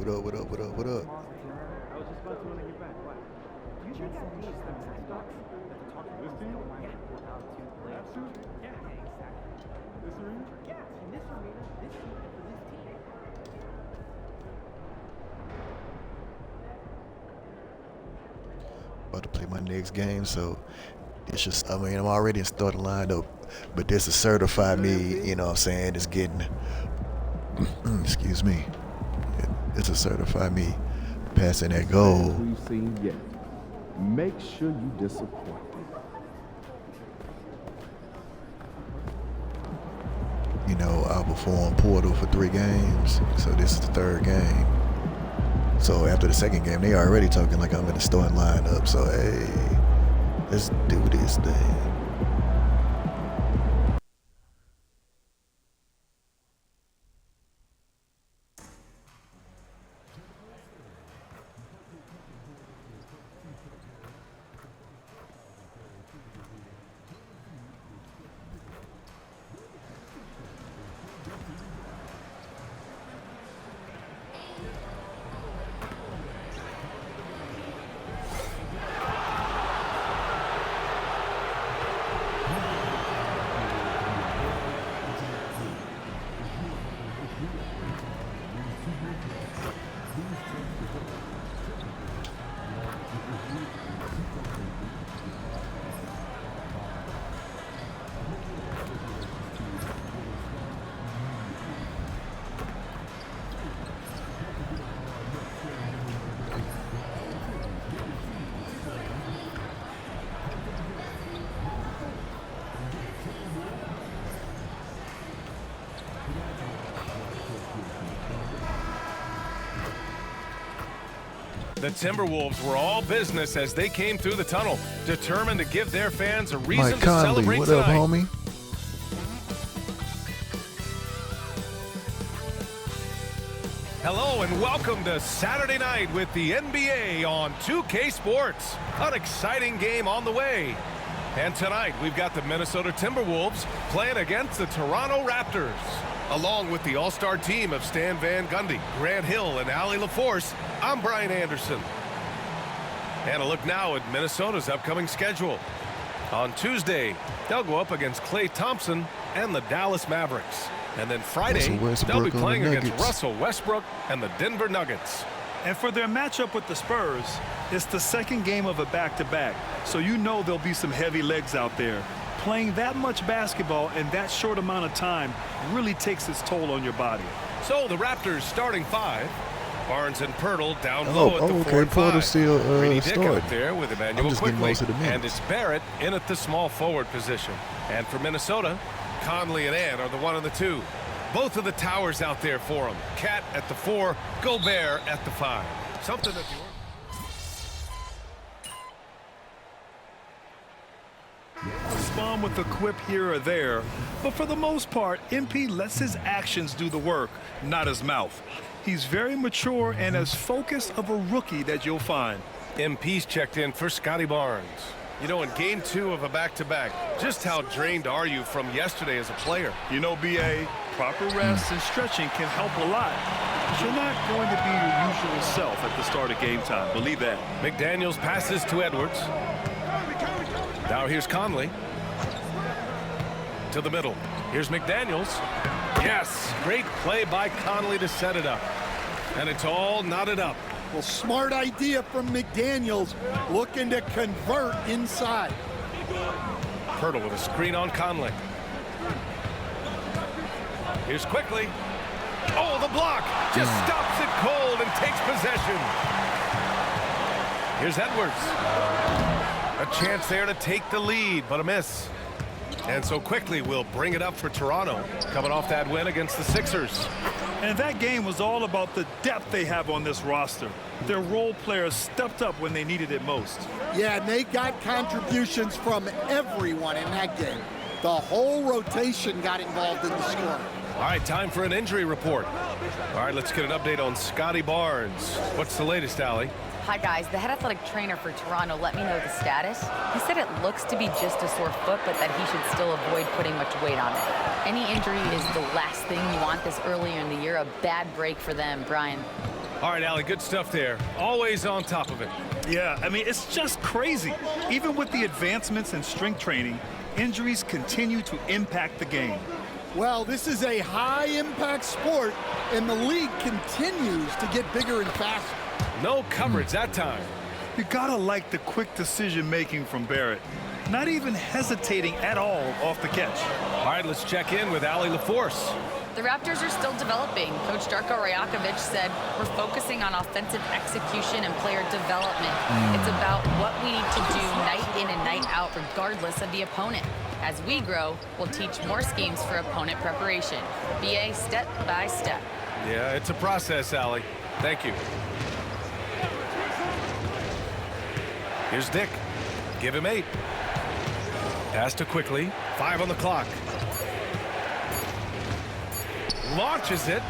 What up, what up, what up, what up? I was just about to when I get back. What? Do you think that team that the talk this team? Yeah. That suit? Yeah, exactly. This arena? Yeah, in this arena, this suit for this team. About to play my next game, so it's just, I mean, I'm already in starting lineup, but this is certified me, you know what I'm saying, it's getting, excuse me, it's a certified me passing that goal. We've seen yet. Make sure you disappoint. You know, I performed Portal for 3 games, so this is the 3rd game. So after the 2nd game, they already talking like I'm in the starting lineup. So hey, let's do this thing. The Timberwolves were all business as they came through the tunnel, determined to give their fans a reason Mike to Conley, celebrate what tonight. up, homie? Hello and welcome to Saturday night with the NBA on 2K Sports. An exciting game on the way. And tonight we've got the Minnesota Timberwolves playing against the Toronto Raptors. Along with the all-star team of Stan Van Gundy, Grant Hill, and Allie LaForce, I'm Brian Anderson. And a look now at Minnesota's upcoming schedule. On Tuesday, they'll go up against Klay Thompson and the Dallas Mavericks. And then Friday, they'll be playing against Russell Westbrook and the Denver Nuggets. And for their matchup with the Spurs, it's the 2nd game of a back-to-back. So you know there'll be some heavy legs out there. Playing that much basketball in that short amount of time really takes its toll on your body. So the Raptors starting 5. Barnes and Pirtle down low at the 4 okay, and 5. Porter's still Dick starting. out there with Emmanuel Quickly, most of the minutes. and it's Barrett in at the small forward position. And for Minnesota, Conley and Ant are the 1 and the 2. Both of the towers out there for them. Cat at the 4, Gobert at the 5. Something that the Respond with a quip here or there, but for the most part, MP lets his actions do the work, not his mouth. He's very mature and as focused of a rookie that you'll find. MP's checked in for Scotty Barnes. You know, in game 2 of a back-to-back, just how drained are you from yesterday as a player? You know, BA, proper rest and stretching can help a lot. But you're not going to be your usual self at the start of game time. Believe that. McDaniels passes to Edwards. Now here's Conley. To the middle. Here's McDaniels. Yes, great play by Conley to set it up. And it's all knotted up. Well, smart idea from McDaniels, looking to convert inside. Pirtle with a screen on Conley. Here's Quickly. Oh, the block just stops it cold and takes possession. Here's Edwards. A chance there to take the lead, but a miss. And so Quickly will bring it up for Toronto, coming off that win against the Sixers. And that game was all about the depth they have on this roster. Their role players stepped up when they needed it most. Yeah, and they got contributions from everyone in that game. The whole rotation got involved in the scoring. All right, time for an injury report. All right, let's get an update on Scotty Barnes. What's the latest, Allie? Hi, guys. The head athletic trainer for Toronto let me know the status. He said it looks to be just a sore foot, but that he should still avoid putting much weight on it. Any injury is the last thing you want this early in the year. A bad break for them, Brian. All right, Allie, good stuff there. Always on top of it. Yeah, I mean, it's just crazy. Even with the advancements in strength training, injuries continue to impact the game. Well, this is a high-impact sport, and the league continues to get bigger and faster. No coverage that time. You gotta like the quick decision-making from Barrett. Not even hesitating at all off the catch. All right, let's check in with Allie LaForce. The Raptors are still developing. Coach Darko Rajakovic said, we're focusing on offensive execution and player development. It's about what we need to do night in and night out, regardless of the opponent. As we grow, we'll teach more schemes for opponent preparation. BA step by step. Yeah, it's a process, Allie. Thank you. Here's Dick. Give him 8. Pass to Quickly. 5 on the clock. Launches it.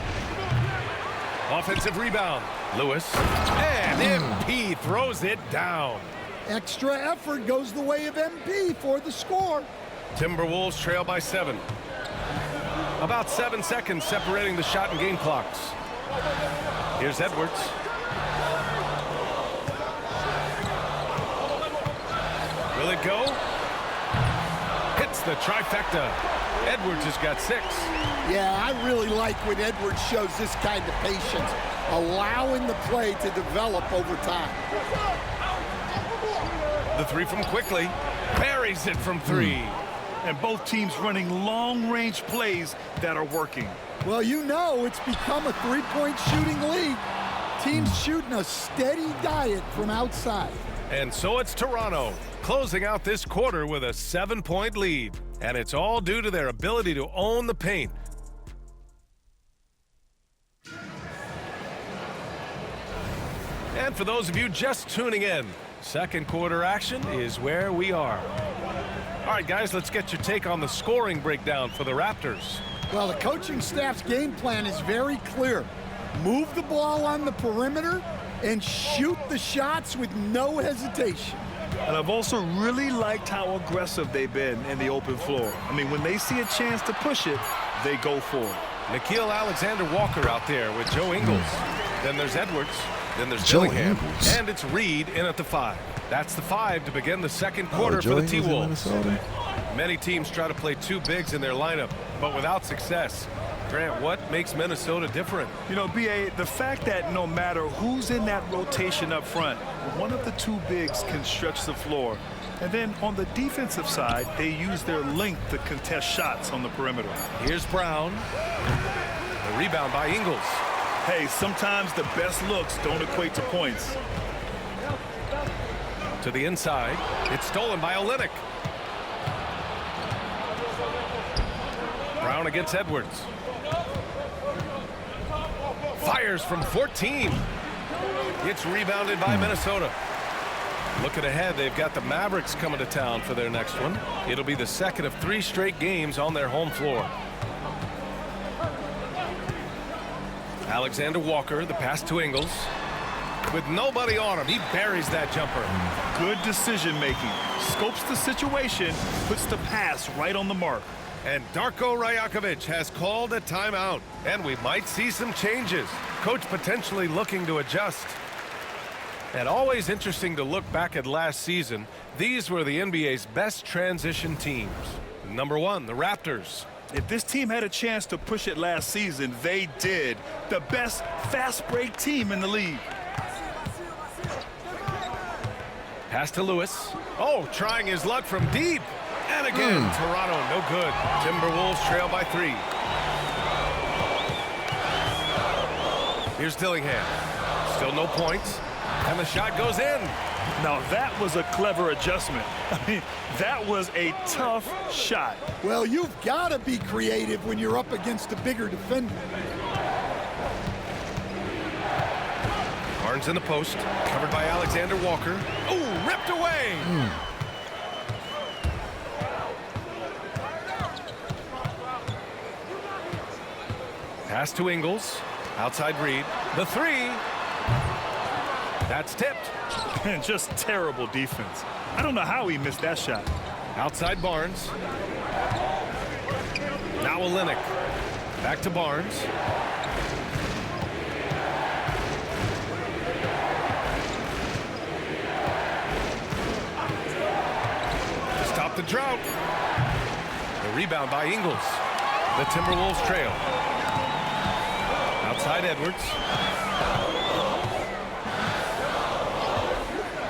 Offensive rebound. Lewis. And MP throws it down. Extra effort goes the way of MP for the score. Timberwolves trail by 7. About 7 seconds separating the shot and game clocks. Here's Edwards. Will it go? Hits the trifecta. Edwards has got 6. Yeah, I really like when Edwards shows this kind of patience, allowing the play to develop over time. The 3 from Quickly. Buries it from 3. And both teams running long-range plays that are working. Well, you know it's become a three-point shooting league. Teams shooting a steady diet from outside. And so it's Toronto, closing out this quarter with a 7-point lead. And it's all due to their ability to own the paint. And for those of you just tuning in, second quarter action is where we are. All right, guys, let's get your take on the scoring breakdown for the Raptors. Well, the coaching staff's game plan is very clear. Move the ball on the perimeter and shoot the shots with no hesitation. And I've also really liked how aggressive they've been in the open floor. I mean, when they see a chance to push it, they go for it. Nickeil Alexander-Walker out there with Joe Ingles. Then there's Edwards. Then there's Joe Dillingham. Ingles. And it's Reed in at the 5. That's the 5 to begin the second quarter for the T-Wolves. Many teams try to play 2 bigs in their lineup, but without success. Grant, what makes Minnesota different? You know, B.A., the fact that no matter who's in that rotation up front, one of the 2 bigs can stretch the floor. And then on the defensive side, they use their length to contest shots on the perimeter. Here's Brown. The rebound by Ingles. Hey, sometimes the best looks don't equate to points. To the inside. It's stolen by Olynyk. Brown against Edwards. Fires from 14. It's rebounded by Minnesota. Looking ahead, they've got the Mavericks coming to town for their next one. It'll be the second of 3 straight games on their home floor. Alexander Walker, the pass to Ingles. With nobody on him, he buries that jumper. Good decision-making. Scopes the situation, puts the pass right on the mark. And Darko Rajakovic has called a timeout. And we might see some changes. Coach potentially looking to adjust. And always interesting to look back at last season. These were the NBA's best transition teams. Number 1, the Raptors. If this team had a chance to push it last season, they did. The best fast break team in the league. Pass to Lewis. Oh, trying his luck from deep. And again, Toronto, no good. Timberwolves trail by 3. Here's Dillingham. Still no points. And the shot goes in. Now that was a clever adjustment. I mean, that was a tough shot. Well, you've got to be creative when you're up against a bigger defender. Barnes in the post, covered by Alexander Walker. Oh, ripped away. Pass to Ingles. Outside Reed. The 3. That's tipped. And just terrible defense. I don't know how he missed that shot. Outside Barnes. Now Olynyk. Back to Barnes. the drought. The rebound by Ingles. The Timberwolves trail. Outside Edwards.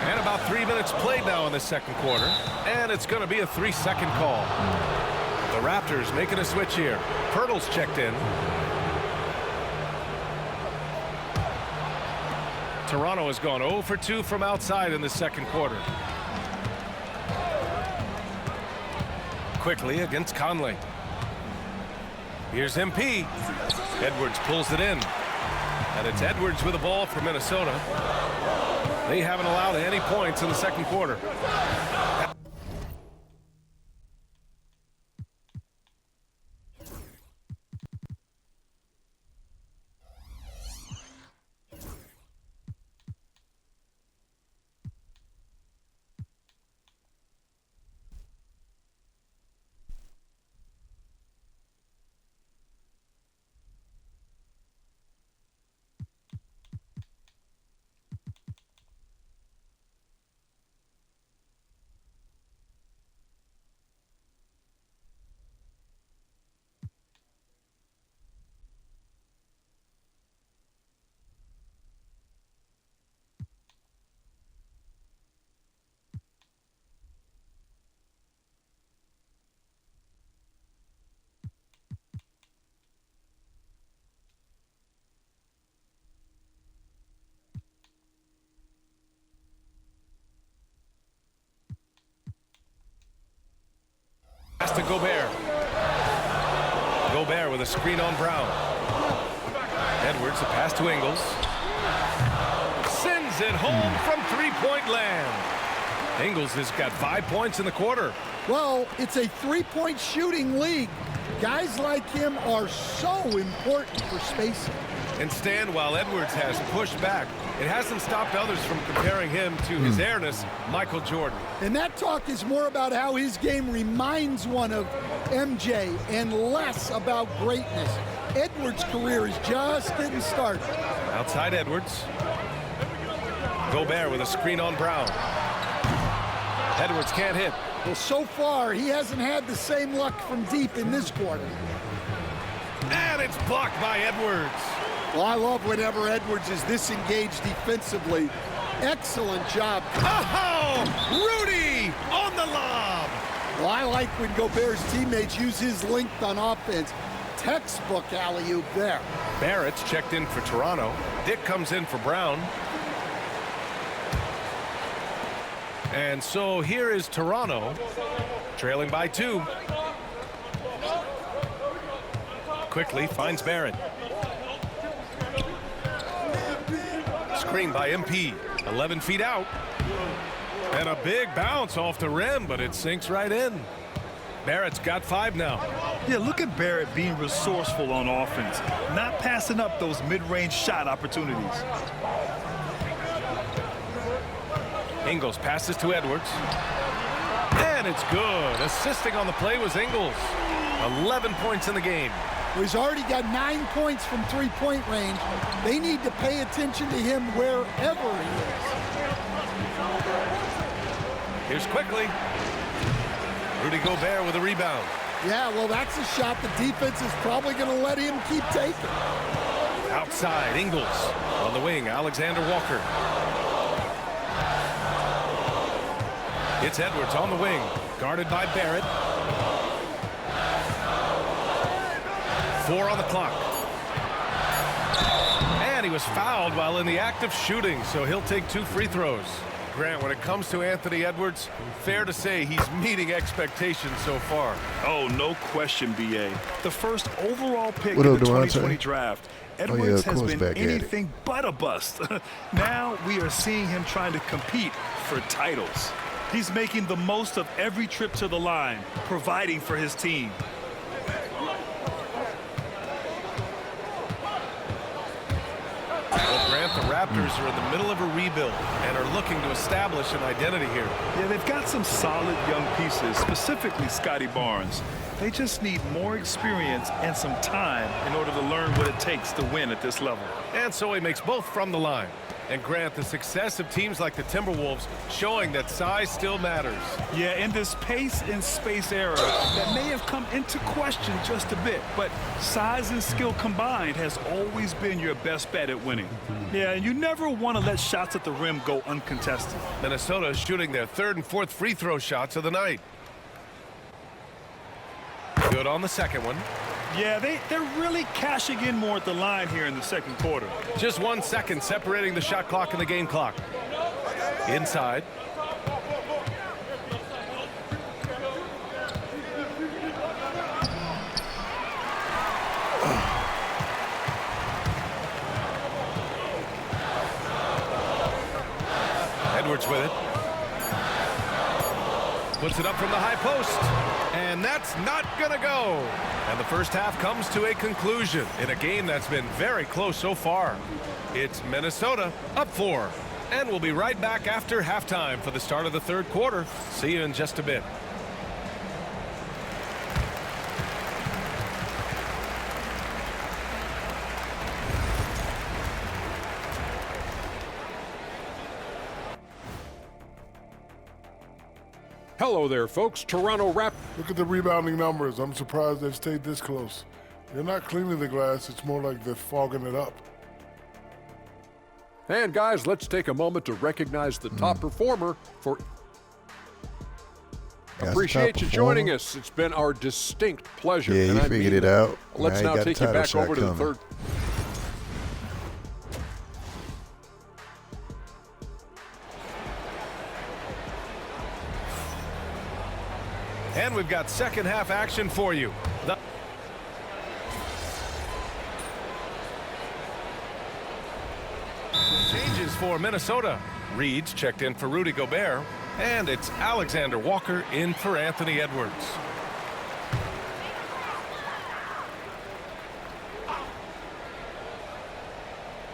And about 3 minutes played now in the second quarter. And it's going to be a 3-second call. The Raptors making a switch here. Pirtle's checked in. Toronto has gone 0 for 2 from outside in the second quarter. Quickly against Conley. Here's MP. Edwards pulls it in. And it's Edwards with the ball for Minnesota. They haven't allowed any points in the second quarter. Pass to Gobert. Gobert with a screen on Brown. Edwards, a pass to Ingles. Sends it home from three-point land. Ingles has got 5 points in the quarter. Well, it's a three-point shooting league. Guys like him are so important for spacing. And Stan, while Edwards has pushed back, it hasn't stopped others from comparing him to his airness, Michael Jordan. And that talk is more about how his game reminds one of MJ and less about greatness. Edwards' career is just getting started. Outside Edwards. Gobert with a screen on Brown. Edwards can't hit. Well, so far, he hasn't had the same luck from deep in this quarter. And it's blocked by Edwards. Well, I love whenever Edwards is this engaged defensively. Excellent job. Oh, Rudy on the lob. Well, I like when Gobert's teammates use his length on offense. Textbook alley-oop there. Barrett's checked in for Toronto. Dick comes in for Brown. And so here is Toronto, trailing by 2. Quickly finds Barrett. Screen by MP, 11 feet out. And a big bounce off the rim, but it sinks right in. Barrett's got 5 now. Yeah, look at Barrett being resourceful on offense, not passing up those mid-range shot opportunities. Ingles passes to Edwards. And it's good. Assisting on the play was Ingles. 11 points in the game. He's already got 9 points from three-point range. They need to pay attention to him wherever he is. Here's quickly. Rudy Gobert with a rebound. Yeah, well, that's a shot the defense is probably going to let him keep taking. Outside, Ingles. On the wing, Alexander Walker. It's Edwards on the wing, guarded by Barrett. 4 on the clock. And he was fouled while in the act of shooting, so he'll take 2 free throws. Grant, when it comes to Anthony Edwards, fair to say he's meeting expectations so far. Oh, no question, B.A. The first overall pick What in up, the Durante? 2020 draft. yeah, Edwards of has course, been back at it. anything but a bust. Now we are seeing him trying to compete for titles. He's making the most of every trip to the line, providing for his team. Well, Grant, the Raptors are in the middle of a rebuild and are looking to establish an identity here. Yeah, they've got some solid young pieces, specifically Scotty Barnes. They just need more experience and some time in order to learn what it takes to win at this level. And so he makes both from the line. And Grant, the success of teams like the Timberwolves showing that size still matters. Yeah, in this pace and space era, that may have come into question just a bit, but size and skill combined has always been your best bet at winning. Yeah, and you never want to let shots at the rim go uncontested. Minnesota is shooting their third and fourth free throw shots of the night. Good on the second one. Yeah, they're really cashing in more at the line here in the second quarter. Just 1 second separating the shot clock and the game clock. Inside. Edwards with it. Puts it up from the high post. And that's not going to go. And the first half comes to a conclusion in a game that's been very close so far. It's Minnesota up 4. And we'll be right back after halftime for the start of the third quarter. See you in just a bit. Hello there, folks. Toronto Raptors. Look at the rebounding numbers. I'm surprised they've stayed this close. They're not cleaning the glass. It's more like they're fogging it up. And guys, let's take a moment to recognize the top performer for. Appreciate you joining us. It's been our distinct pleasure. Yeah, you figured it out. Let's now take you back over to the third. And we've got second half action for you. Changes for Minnesota. Reed's checked in for Rudy Gobert. And it's Alexander Walker in for Anthony Edwards.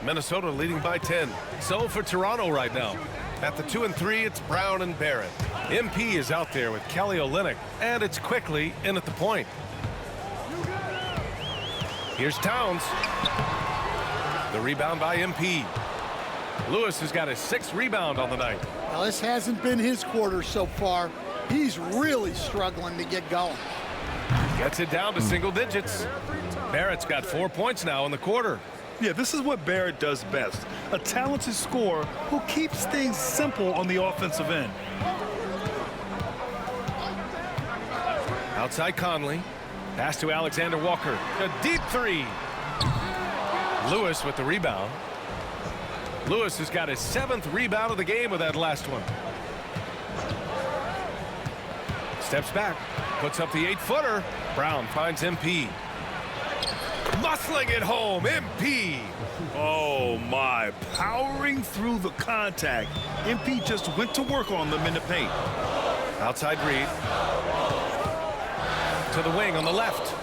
Minnesota leading by 10. So for Toronto right now. At the 2 and 3, it's Brown and Barrett. MP is out there with Kelly Olynyk, and it's quickly in at the point. Here's Towns. The rebound by MP. Lewis has got his 6th rebound on the night. Well, this hasn't been his quarter so far. He's really struggling to get going. Gets it down to single digits. Barrett's got 4 points now in the quarter. Yeah, this is what Barrett does best. A talented scorer who keeps things simple on the offensive end. Outside Conley. Pass to Alexander Walker. A deep 3. Lewis with the rebound. Lewis has got his 7th rebound of the game with that last one. Steps back. Puts up the 8-footer. Brown finds MP. Muscling it home, MP. Oh my, powering through the contact. MP just went to work on them in the paint. Outside Reed. To the wing on the left.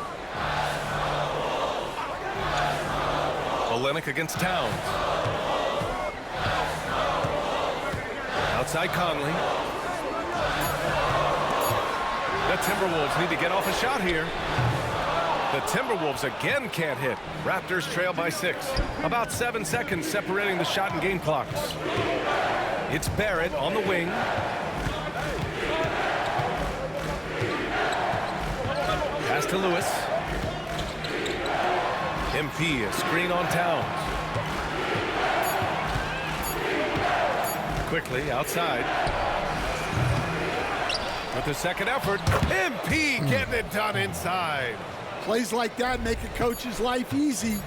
Olynyk against Towns. Outside Conley. The Timberwolves need to get off a shot here. The Timberwolves again can't hit. Raptors trail by 6. About 7 seconds separating the shot and game clocks. It's Barrett on the wing. Pass to Lewis. MP, a screen on Towns. Quickly outside. With the second effort, MP getting it done inside. Plays like that make a coach's life easy.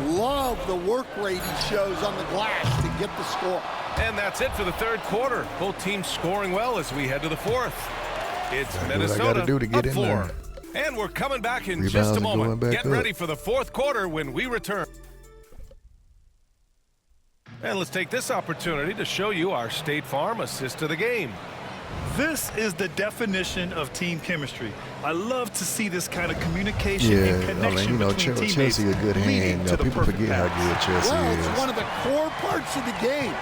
Love the work rate he shows on the glass to get the score. And that's it for the third quarter. Both teams scoring well as we head to the fourth. It's Minnesota up 4. And we're coming back in just a moment. Get ready for the fourth quarter when we return. And let's take this opportunity to show you our State Farm assist of the game. This is the definition of team chemistry. I love to see this kind of communication and connection between teammates. Chelsea a good hand. People forget how good Chelsea is. It's one of the core parts of the game.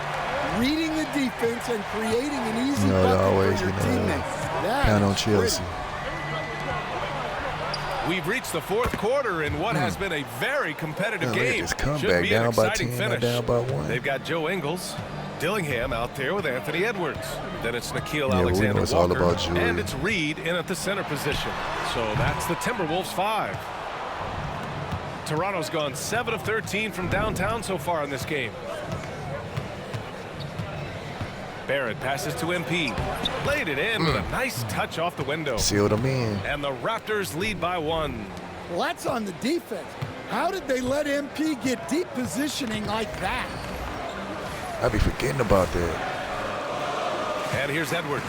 Reading the defense and creating an easy bucket for your teammates. Count on Chelsea. We've reached the fourth quarter in what has been a very competitive Look at game. this comeback, Should be an down by exciting 10, finish. down by 1. They've got Joe Ingles, Dillingham out there with Anthony Edwards. Then it's Nikhil Yeah, we know Alexander it's Walker, all about Julie. and it's Reed in at the center position. So that's the Timberwolves 5. Toronto's gone 7 of 13 from downtown so far in this game. Barrett passes to MP. Laid it in with a nice touch off the window. Sealed them in. And the Raptors lead by 1. Well, that's on the defense. How did they let MP get deep positioning like that? I'd be forgetting about that. And here's Edwards.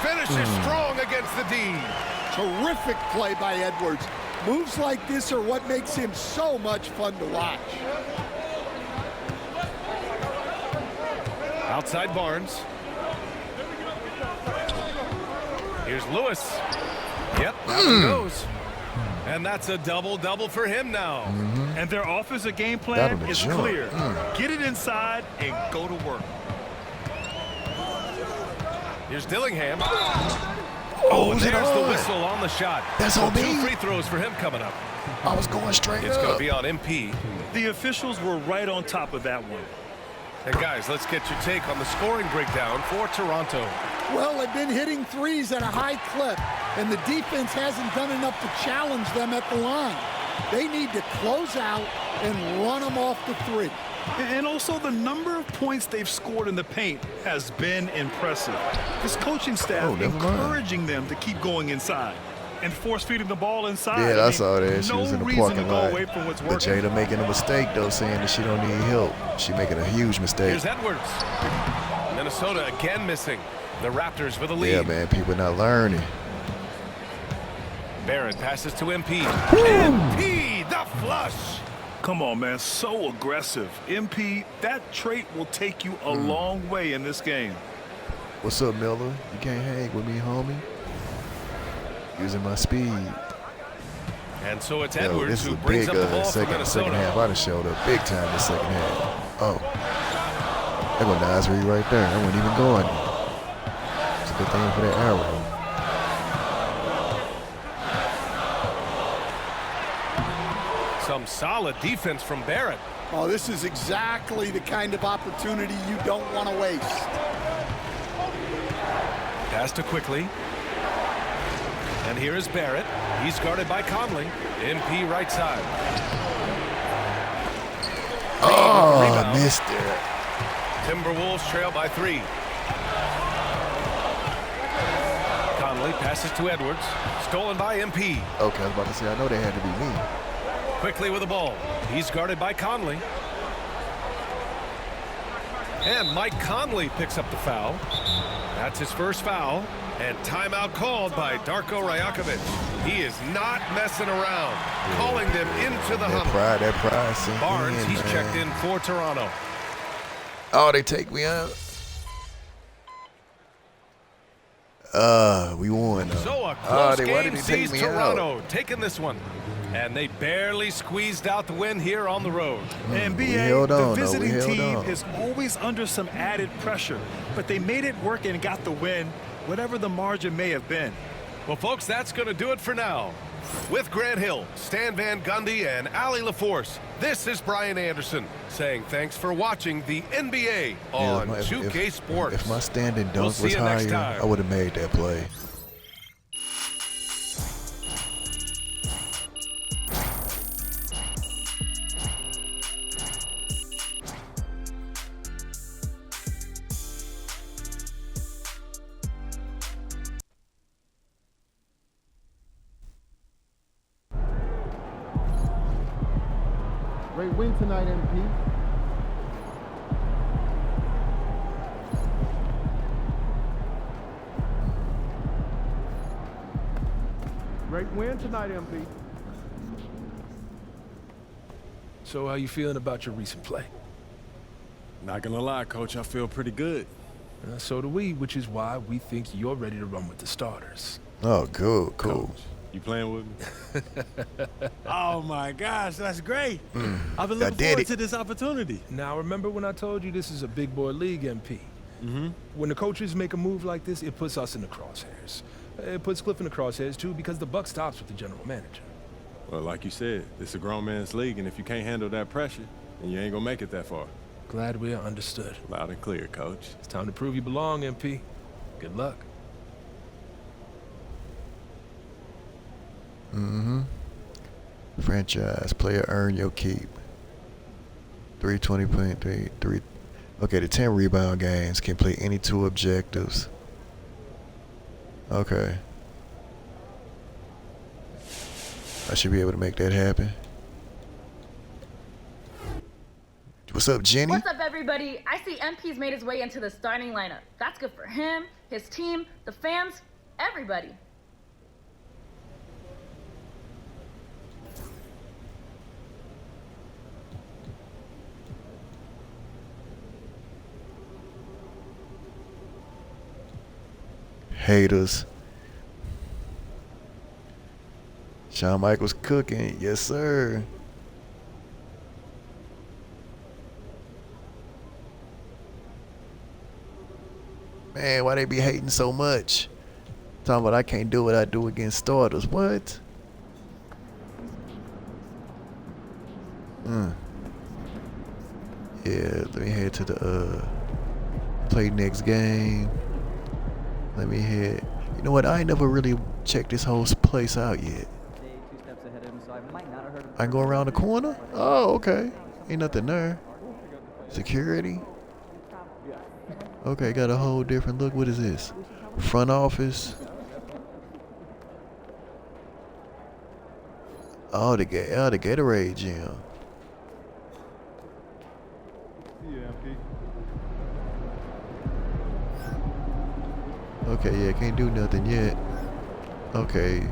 Finishes strong against the D. Terrific play by Edwards. Moves like this are what makes him so much fun to watch. Outside Barnes. Here's Lewis. Yep, that one goes. And that's a double-double for him now. And their offensive game plan That'll is jump. clear. Get it inside and go to work. Here's Dillingham. Oh, is it there's the on? whistle on the shot. That's So on 2 me. free throws for him coming up. I was going straight It's up. going to be on MP. The officials were right on top of that one. And guys, let's get your take on the scoring breakdown for Toronto. Well, they've been hitting threes at a high clip, and the defense hasn't done enough to challenge them at the line. They need to close out and run them off the three. And also the number of points they've scored in the paint has been impressive. This coaching staff never mind. encouraging them to keep going inside and force feeding the ball inside. Yeah, I saw that. She no was in the reason parking to go lot. away from what's But working. Jada making a mistake, though, saying that she don't need help. She making a huge mistake. Here's Edwards. Minnesota again missing. The Raptors with a lead. Yeah, man, people not learning. Barrett passes to MP. MP, the flush. Come on, man, so aggressive. MP, that trait will take you a long way in this game. What's up, Miller? You can't hang with me, homie. Using my speed. And so it's Yo, Edwards this is who a brings big up the ball for second Minnesota. half. I'd have showed up big time in the second half. Oh. There go Nasri right there. I wasn't even going. It's a good thing for that arrow. Some solid defense from Barrett. Oh, this is exactly the kind of opportunity you don't want to waste. Pass to Quickly. And here is Barrett. He's guarded by Conley. MP right side. Oh, Rebound. missed it. Timberwolves trail by 3. Conley passes to Edwards. Stolen by MP. Okay, I was about to say, I know they had to be me. Quickly with the ball. He's guarded by Conley. And Mike Conley picks up the foul. That's his first foul. And timeout called by Darko Rajakovic. He is not messing around. Calling them into the huddle. That pride sink Barnes, in, he's man. checked in for Toronto. Oh, they take me out. We won. So a close why game did he take sees me Toronto out? taking this one. And they barely squeezed out the win here on the road. And we BA, held the on, though. We visiting held team on. is always under some added pressure, but they made it work and got the win, whatever the margin may have been. Well, folks, that's going to do it for now. With Grant Hill, Stan Van Gundy, and Ali LaForce, this is Brian Anderson saying thanks for watching the NBA on 2K Sports. If my standing We'll dunk see was you next higher, time. I would have made that play. Great win tonight, MP. Great win tonight, MP. So how you feeling about your recent play? Not gonna lie, Coach, I feel pretty good. So do we, which is why we think you're ready to run with the starters. Oh, cool. Coach, you playing with me? Oh my gosh, that's great. I've been looking forward to this opportunity. Now remember when I told you this is a big boy league, MP? When the coaches make a move like this, it puts us in the crosshairs. It puts Cliff in the crosshairs too, because the buck stops with the general manager. Well, like you said, this is a grown man's league, and if you can't handle that pressure, then you ain't gonna make it that far. Glad we are understood. Loud and clear, Coach. It's time to prove you belong, MP. Good luck. Franchise player earn your keep. 320.3. Okay, the 10 rebound games can play any 2 objectives. Okay. I should be able to make that happen. What's up, Jenny? What's up, everybody? I see MP's made his way into the starting lineup. That's good for him, his team, the fans, everybody. Haters. Shawn Michaels cooking. Yes, sir. Man, why they be hating so much? Talking about I can't do what I do against starters. What? Yeah, let me head to the play next game. Let me head. You know what? I ain't never really checked this whole place out yet. I can go around the corner? Oh, okay. Ain't nothing there. Security? Okay, got a whole different look. What is this? Front office? Oh, the Gatorade gym. Okay, yeah, can't do nothing yet. Okay.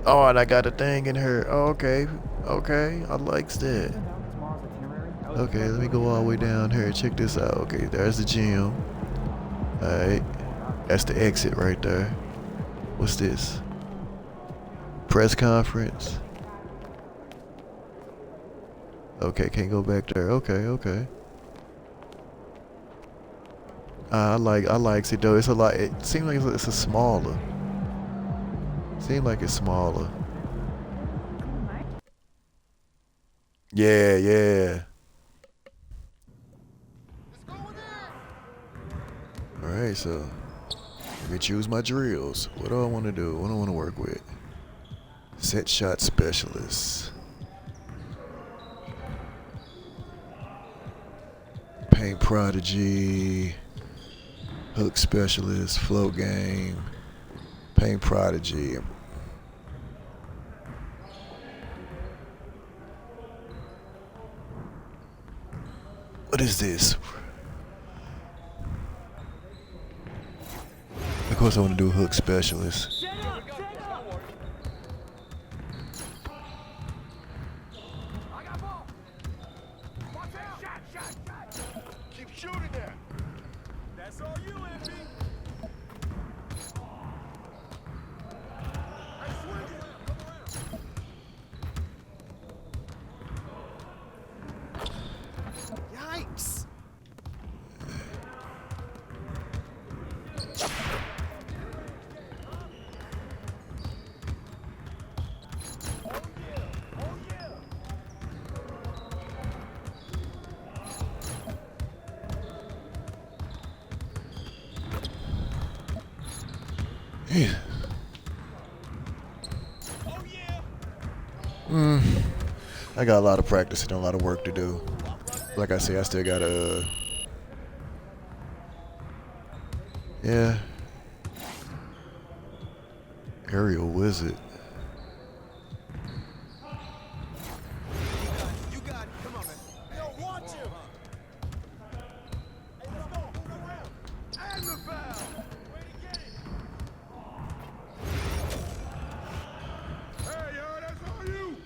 Oh, and I got a thing in her. Oh, okay. Okay, I likes that. Okay, let me go all the way down here. Check this out. Okay, there's the gym. Alright. That's the exit right there. What's this? Press conference. Okay, can't go back there. Okay, okay. I like it though. It's a lot. It seems like it's a smaller. Seems like it's smaller. Yeah, yeah. All right, so let me choose my drills. What do I want to do? What do I want to work with? Set shot specialist. Paint prodigy. Hook specialist. Flow game. Paint prodigy. What is this? Of course I want to do hook specialist. Keep shooting there. That's all you, MP. Yikes. Yeah. I got a lot of practice and a lot of work to do. Like I say, I still gotta. Yeah. Aerial wizard. You got it. Come on, man. Yo, watch him. Hey, let's go. Move around. And the foul. Way to get it. Hey, yo, that's all you.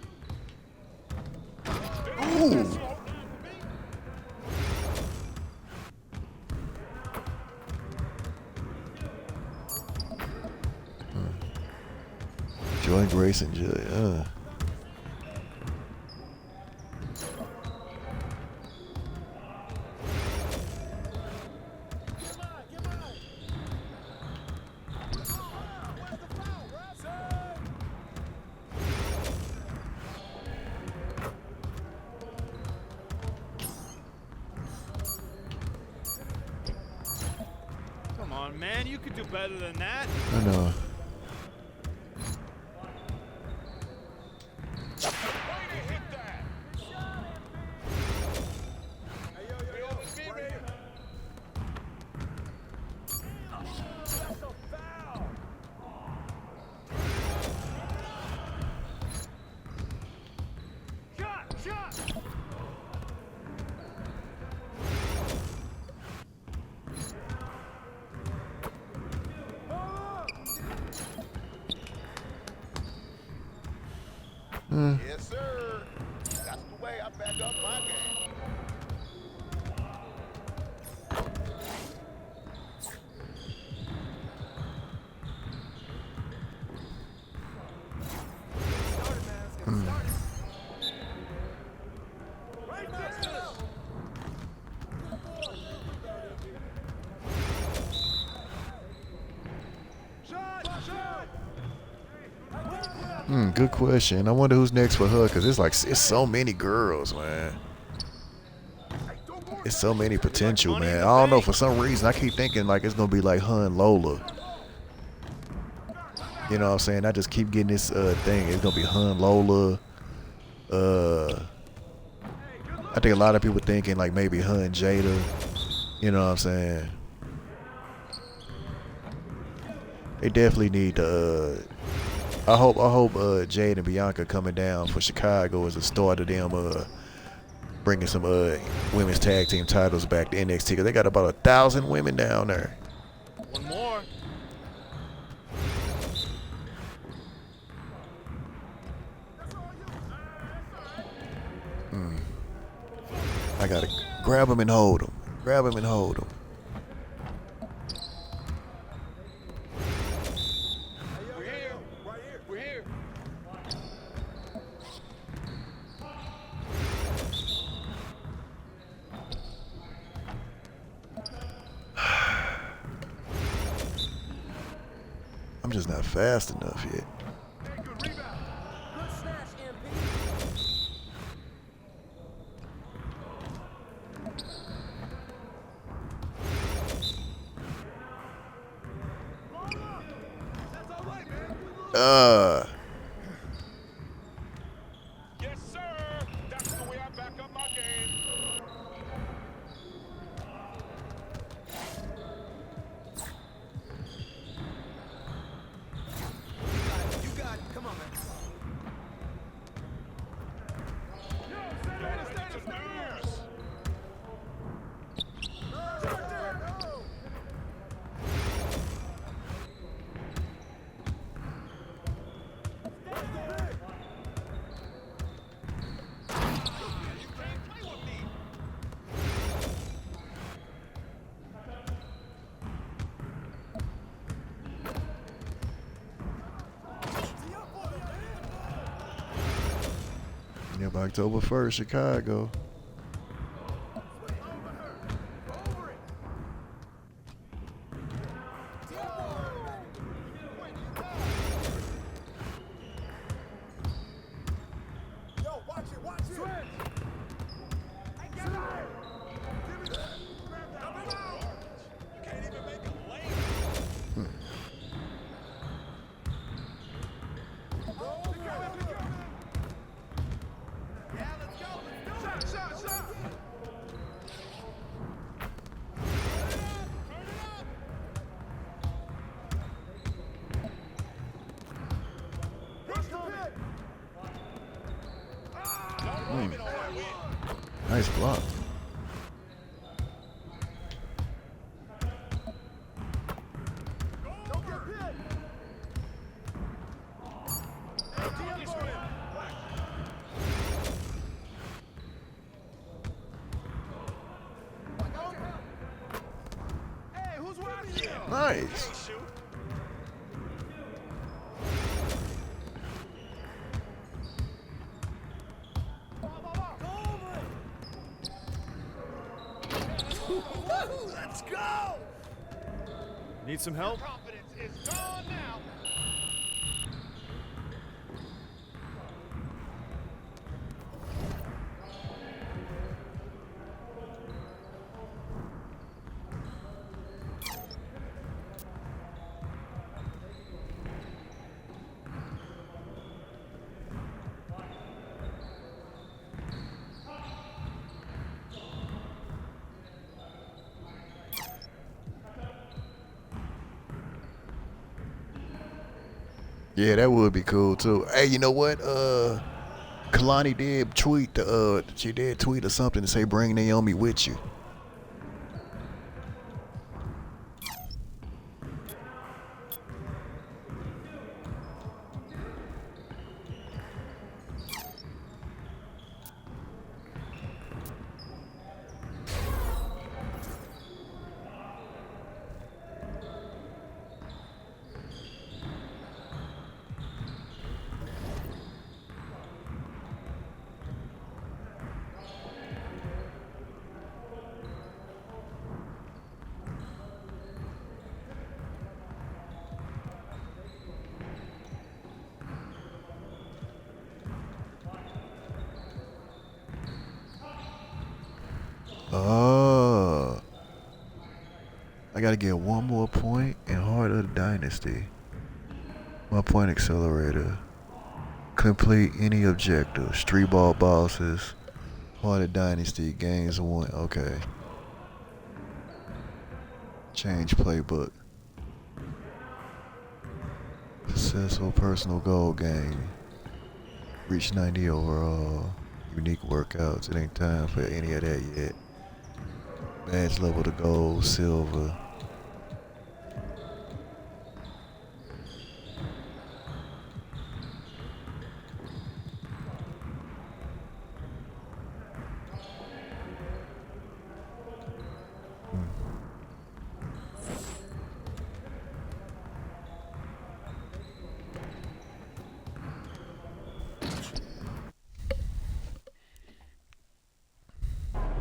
Grayson Judd. Come on, man. You could do better than that. I know. Yes, sir. That's the way I back up my game. Good question. I wonder who's next for her, because it's so many girls, man. It's so many potential, man. I don't know, for some reason I keep thinking like it's gonna be like her and Lola. You know what I'm saying? I just keep getting this thing. It's gonna be her and Lola. I think a lot of people thinking like maybe her and Jada. You know what I'm saying? They definitely need to I hope Jade and Bianca coming down for Chicago is a start of them bringing some women's tag team titles back to NXT, because they got about 1,000 women down there. One more. I gotta grab them and hold them. Grab them and hold them. I'm just not fast enough yet. Yes, sir. That's the way I back up my game. You got it. Come on, man. Yep, October 1st, Chicago. Nice block. Nice. Let's go! Need some help? Confidence is gone now. Yeah, that would be cool too. Hey, you know what? Kalani did tweet she did tweet or something to say bring Naomi with you. Oh, I gotta get one more point in Heart of the Dynasty. 1 point accelerator. Complete any objective. Street ball bosses. Heart of Dynasty gains 1. Okay. Change playbook. Successful personal goal game. Reach 90 overall. Unique workouts. It ain't time for any of that yet. Badge level to gold, silver.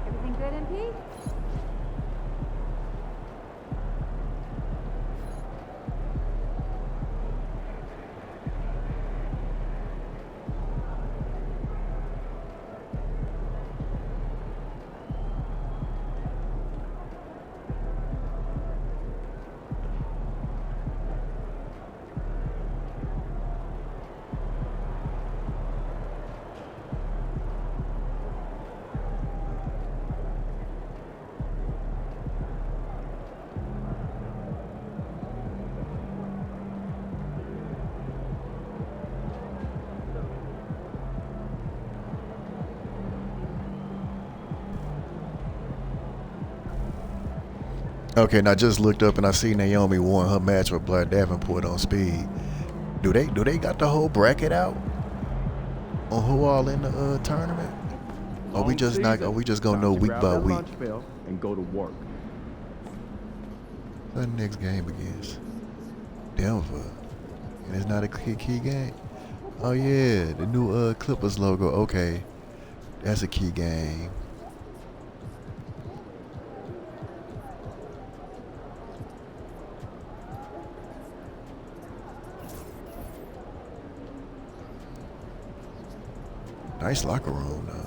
Everything good, MP? Okay, now I just looked up and I see Naomi won her match with Blair Davenport on speed. Do they got the whole bracket out on who all in the tournament? Are we just gonna know week by week? And go to work. The next game begins. Denver, and it's not a key game. Oh yeah, the new Clippers logo. Okay, that's a key game. Nice locker room though.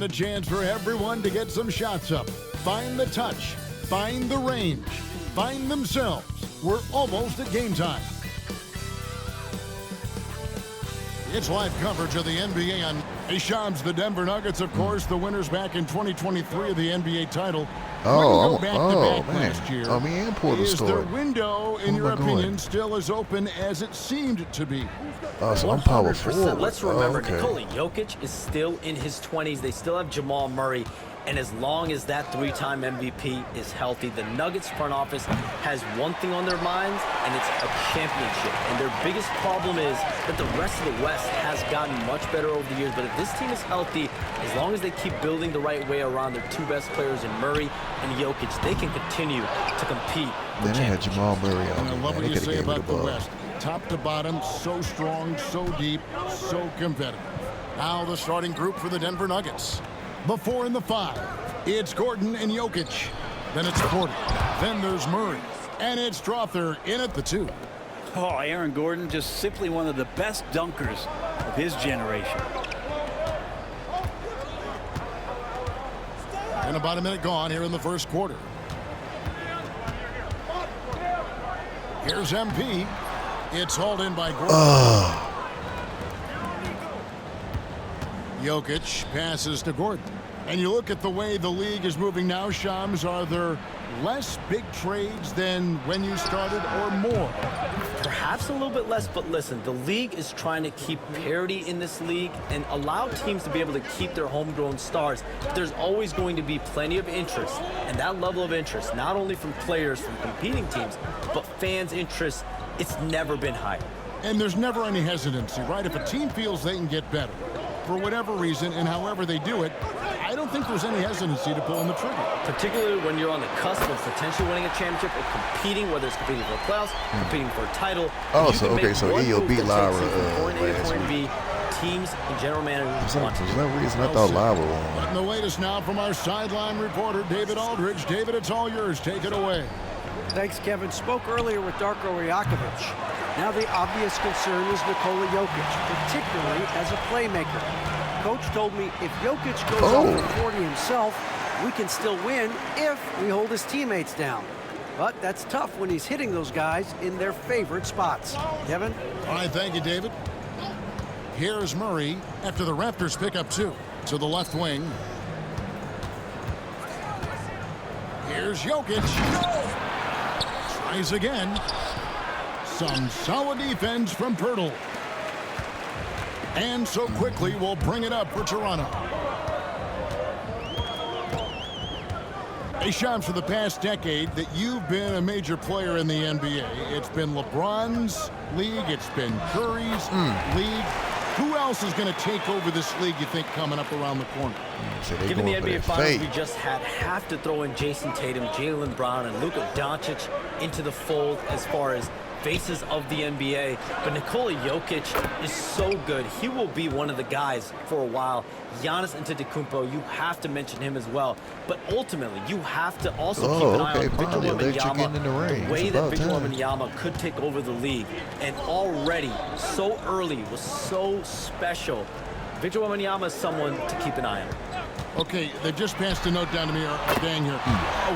And a chance for everyone to get some shots up. Find the touch. Find the range. Find themselves. We're almost at game time. It's live coverage of the NBA on Shams. The Denver Nuggets, of course, the winners back in 2023 of the NBA title. Oh, back-to-back man. last year. Oh, me and Porter Is scored. their window, in your opinion, still as open as it seemed to be? Oh, so I'm power 100%. forward. Let's remember, Okay. Nikola Jokic is still in his 20s. They still have Jamal Murray. And as long as that three-time MVP is healthy, the Nuggets front office has one thing on their minds, and it's a championship. And their biggest problem is that the rest of the West has gotten much better over the years. But if this team is healthy, as long as they keep building the right way around their two best players in Murray and Jokic, they can continue to compete. Then they had Jamal Murray on And I me, love man. what They you could say have gave me about the the ball. West. Top to bottom, so strong, so deep, so competitive. Now the starting group for the Denver Nuggets. The 4 and the 5. It's Gordon and Jokic. Then it's Porter. Then there's Murray. And it's Strother in at the 2. Oh, Aaron Gordon, just simply one of the best dunkers of his generation. And about a minute gone here in the first quarter. Here's MP. It's hauled in by Gordon. Jokic passes to Gordon. And you look at the way the league is moving now, Shams, are there less big trades than when you started or more? Perhaps a little bit less, but listen, the league is trying to keep parity in this league and allow teams to be able to keep their homegrown stars. But there's always going to be plenty of interest, and that level of interest, not only from players from competing teams, but fans' interest, it's never been higher. And there's never any hesitancy, right? If a team feels they can get better, for whatever reason and however they do it, I don't think there's any hesitancy to pulling the trigger. Particularly when you're on the cusp of potentially winning a championship or competing, whether it's competing for the playoffs, competing for a title. Oh, so okay, so EO beat Lyra point A to last point week. B, teams and general managers want to. There's no reason I thought Lyra won. And the latest now from our sideline reporter, David Aldridge. David, it's all yours. Take it away. Thanks, Kevin. Spoke earlier with Darko Rajakovic. Now the obvious concern is Nikola Jokic, particularly as a playmaker. Coach told me if Jokic goes off for 40 himself, we can still win if we hold his teammates down. But that's tough when he's hitting those guys in their favorite spots. Kevin? All right, thank you, David. Here's Murray after the Raptors pick up 2 to the left wing. Here's Jokic. Tries again. Some solid defense from Pirtle. And so quickly, we'll bring it up for Toronto. Hey, Shams, for the past decade that you've been a major player in the NBA, it's been LeBron's league, it's been Curry's league. Who else is going to take over this league, you think, coming up around the corner? Given the NBA Finals we just had, have to throw in Jason Tatum, Jaylen Brown, and Luka Doncic into the fold as far as faces of the NBA. But Nikola Jokic is so good. He will be one of the guys for a while. Giannis Antetokounmpo, you have to mention him as well. But ultimately, you have to also keep an eye on Victor Wembanyama. The way that Victor Wembanyama could take over the league. And already, so early, was so special. Victor Wembanyama is someone to keep an eye on. Okay, they just passed a note down to me, a gang here.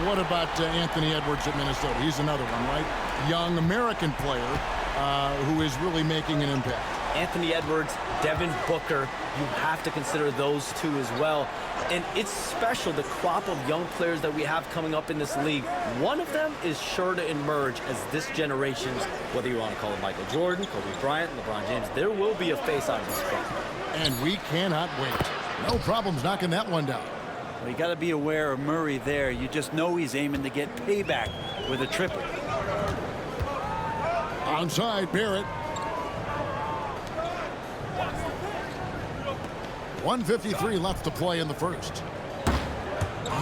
What about Anthony Edwards at Minnesota? He's another one, right? Young American player who is really making an impact. Anthony Edwards, Devin Booker, you have to consider those two as well. And it's special, the crop of young players that we have coming up in this league. One of them is sure to emerge as this generation's, whether you want to call him Michael Jordan, Kobe Bryant, LeBron James, there will be a face on this front. And we cannot wait. No problems knocking that one down. Well, you got to be aware of Murray there. You just know he's aiming to get payback with a triple. Onside, Barrett. 1:53 left to play in the first.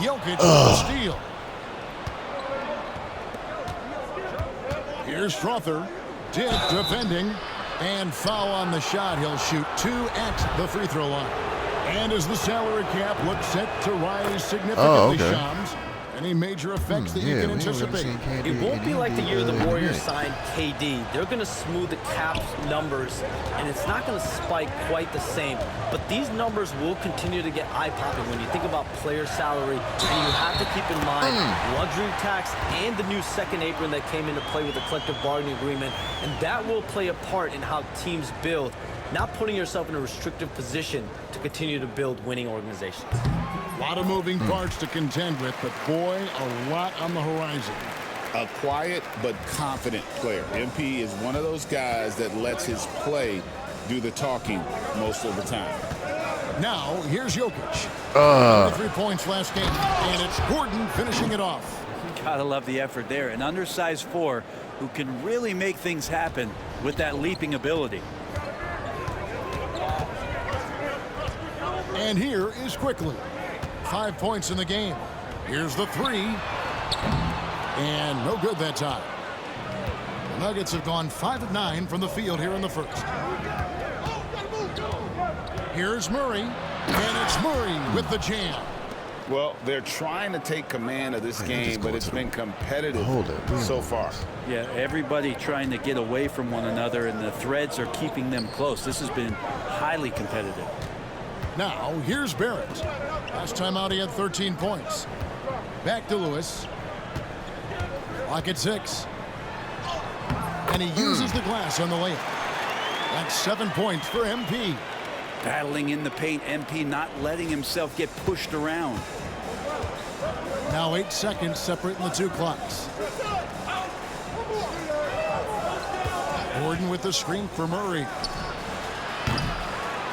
Jokic with the steal. Here's Strother. Dick defending. And foul on the shot. He'll shoot 2 at the free throw line. And as the salary cap looks set to rise significantly, Shams, Any major effects that you can anticipate? It won't be like the year the Warriors signed KD. They're going to smooth the Cap's numbers, and it's not going to spike quite the same. But these numbers will continue to get eye-popping when you think about player salary, and you have to keep in mind luxury tax and the new second apron that came into play with the collective bargaining agreement, and that will play a part in how teams build, not putting yourself in a restrictive position to continue to build winning organizations. A lot of moving parts to contend with, but boy, a lot on the horizon. A quiet but confident player. MP is one of those guys that lets his play do the talking most of the time. Now, here's Jokic. 3 points last game, and it's Gordon finishing it off. You gotta love the effort there. An undersized 4 who can really make things happen with that leaping ability. And here is Quickly. 5 points in the game. Here's the 3. And no good that time. The Nuggets have gone 5 of 9 from the field here in the first. Here's Murray. And it's Murray with the jam. Well, they're trying to take command of this game, but it's been competitive so far. Yeah, everybody trying to get away from one another, and the threads are keeping them close. This has been highly competitive. Now, here's Barrett. Last time out, he had 13 points. Back to Lewis. Clock at 6. And he uses the glass on the layup. That's 7 points for MP. Battling in the paint, MP not letting himself get pushed around. Now 8 seconds separating the two clocks. Gordon with the screen for Murray.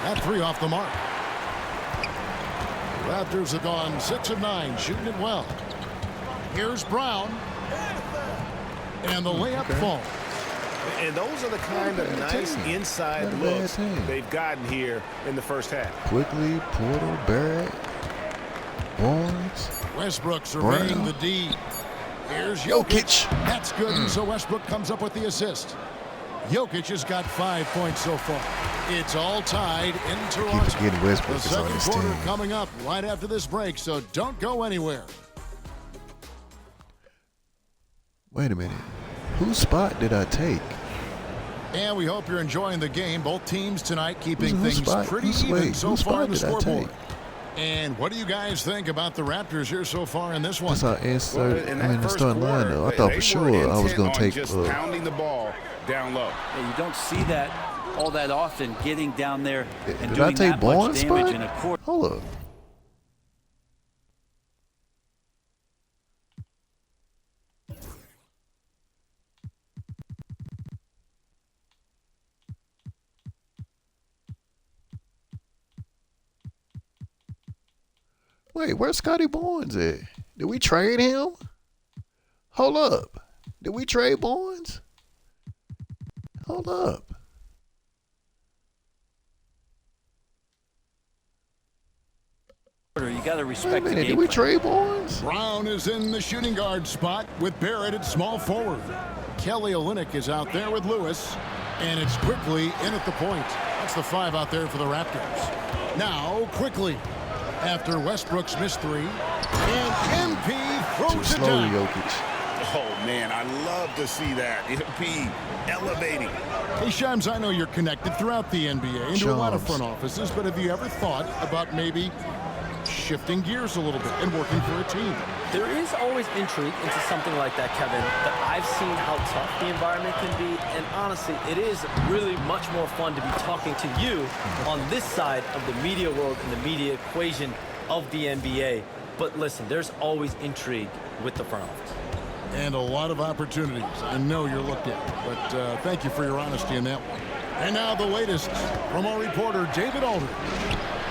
That 3 off the mark. Raptors have gone 6 of 9, shooting it well. Here's Brown. And the layup falls. And those are the kind of nice inside looks they've gotten here in the first half. Quickly, Porter, Barrett, Barnes. Westbrook surveying the D. Here's Jokic. That's good. And so Westbrook comes up with the assist. Jokic has got 5 points so far. It's all tied in Toronto. Keeps getting Westbrook the second on his quarter team. coming up right after this break, so don't go anywhere. Wait a minute. Whose spot did I take? And we hope you're enjoying the game. Both teams tonight keeping Whose things spot? pretty Whose even way? so Whose far spot in the did I scoreboard. take? And what do you guys think about the Raptors here so far in this one? That's our insert. The starting line, though. I thought for sure I was going to take. Just pounding the ball down low. Yeah, you don't see that all that often, getting down there and Did doing I take that much Barnes' damage spot? in a quarter. Hold up. Wait, where's Scotty Barnes at? Did we trade him? Hold up. Did we trade Barnes? Hold up. You got to respect the game. Did we trade Barnes? Brown is in the shooting guard spot with Barrett at small forward. Kelly Olynyk is out there with Lewis. And it's Quickly in at the point. That's the 5 out there for the Raptors. Now, Quickly. After Westbrook's missed 3. And MP throws it down. Jokic. Oh, man, I love to see that. MP elevating. Hey, Shams, I know you're connected throughout the NBA into a lot of front offices, but have you ever thought about maybe shifting gears a little bit and working for a team? There is always intrigue into something like that, Kevin, but I've seen how tough the environment can be, and honestly, it is really much more fun to be talking to you on this side of the media world and the media equation of the NBA. But listen, there's always intrigue with the front office. And a lot of opportunities. I know you're looked at, but thank you for your honesty in that one. And now the latest from our reporter, David Aldridge.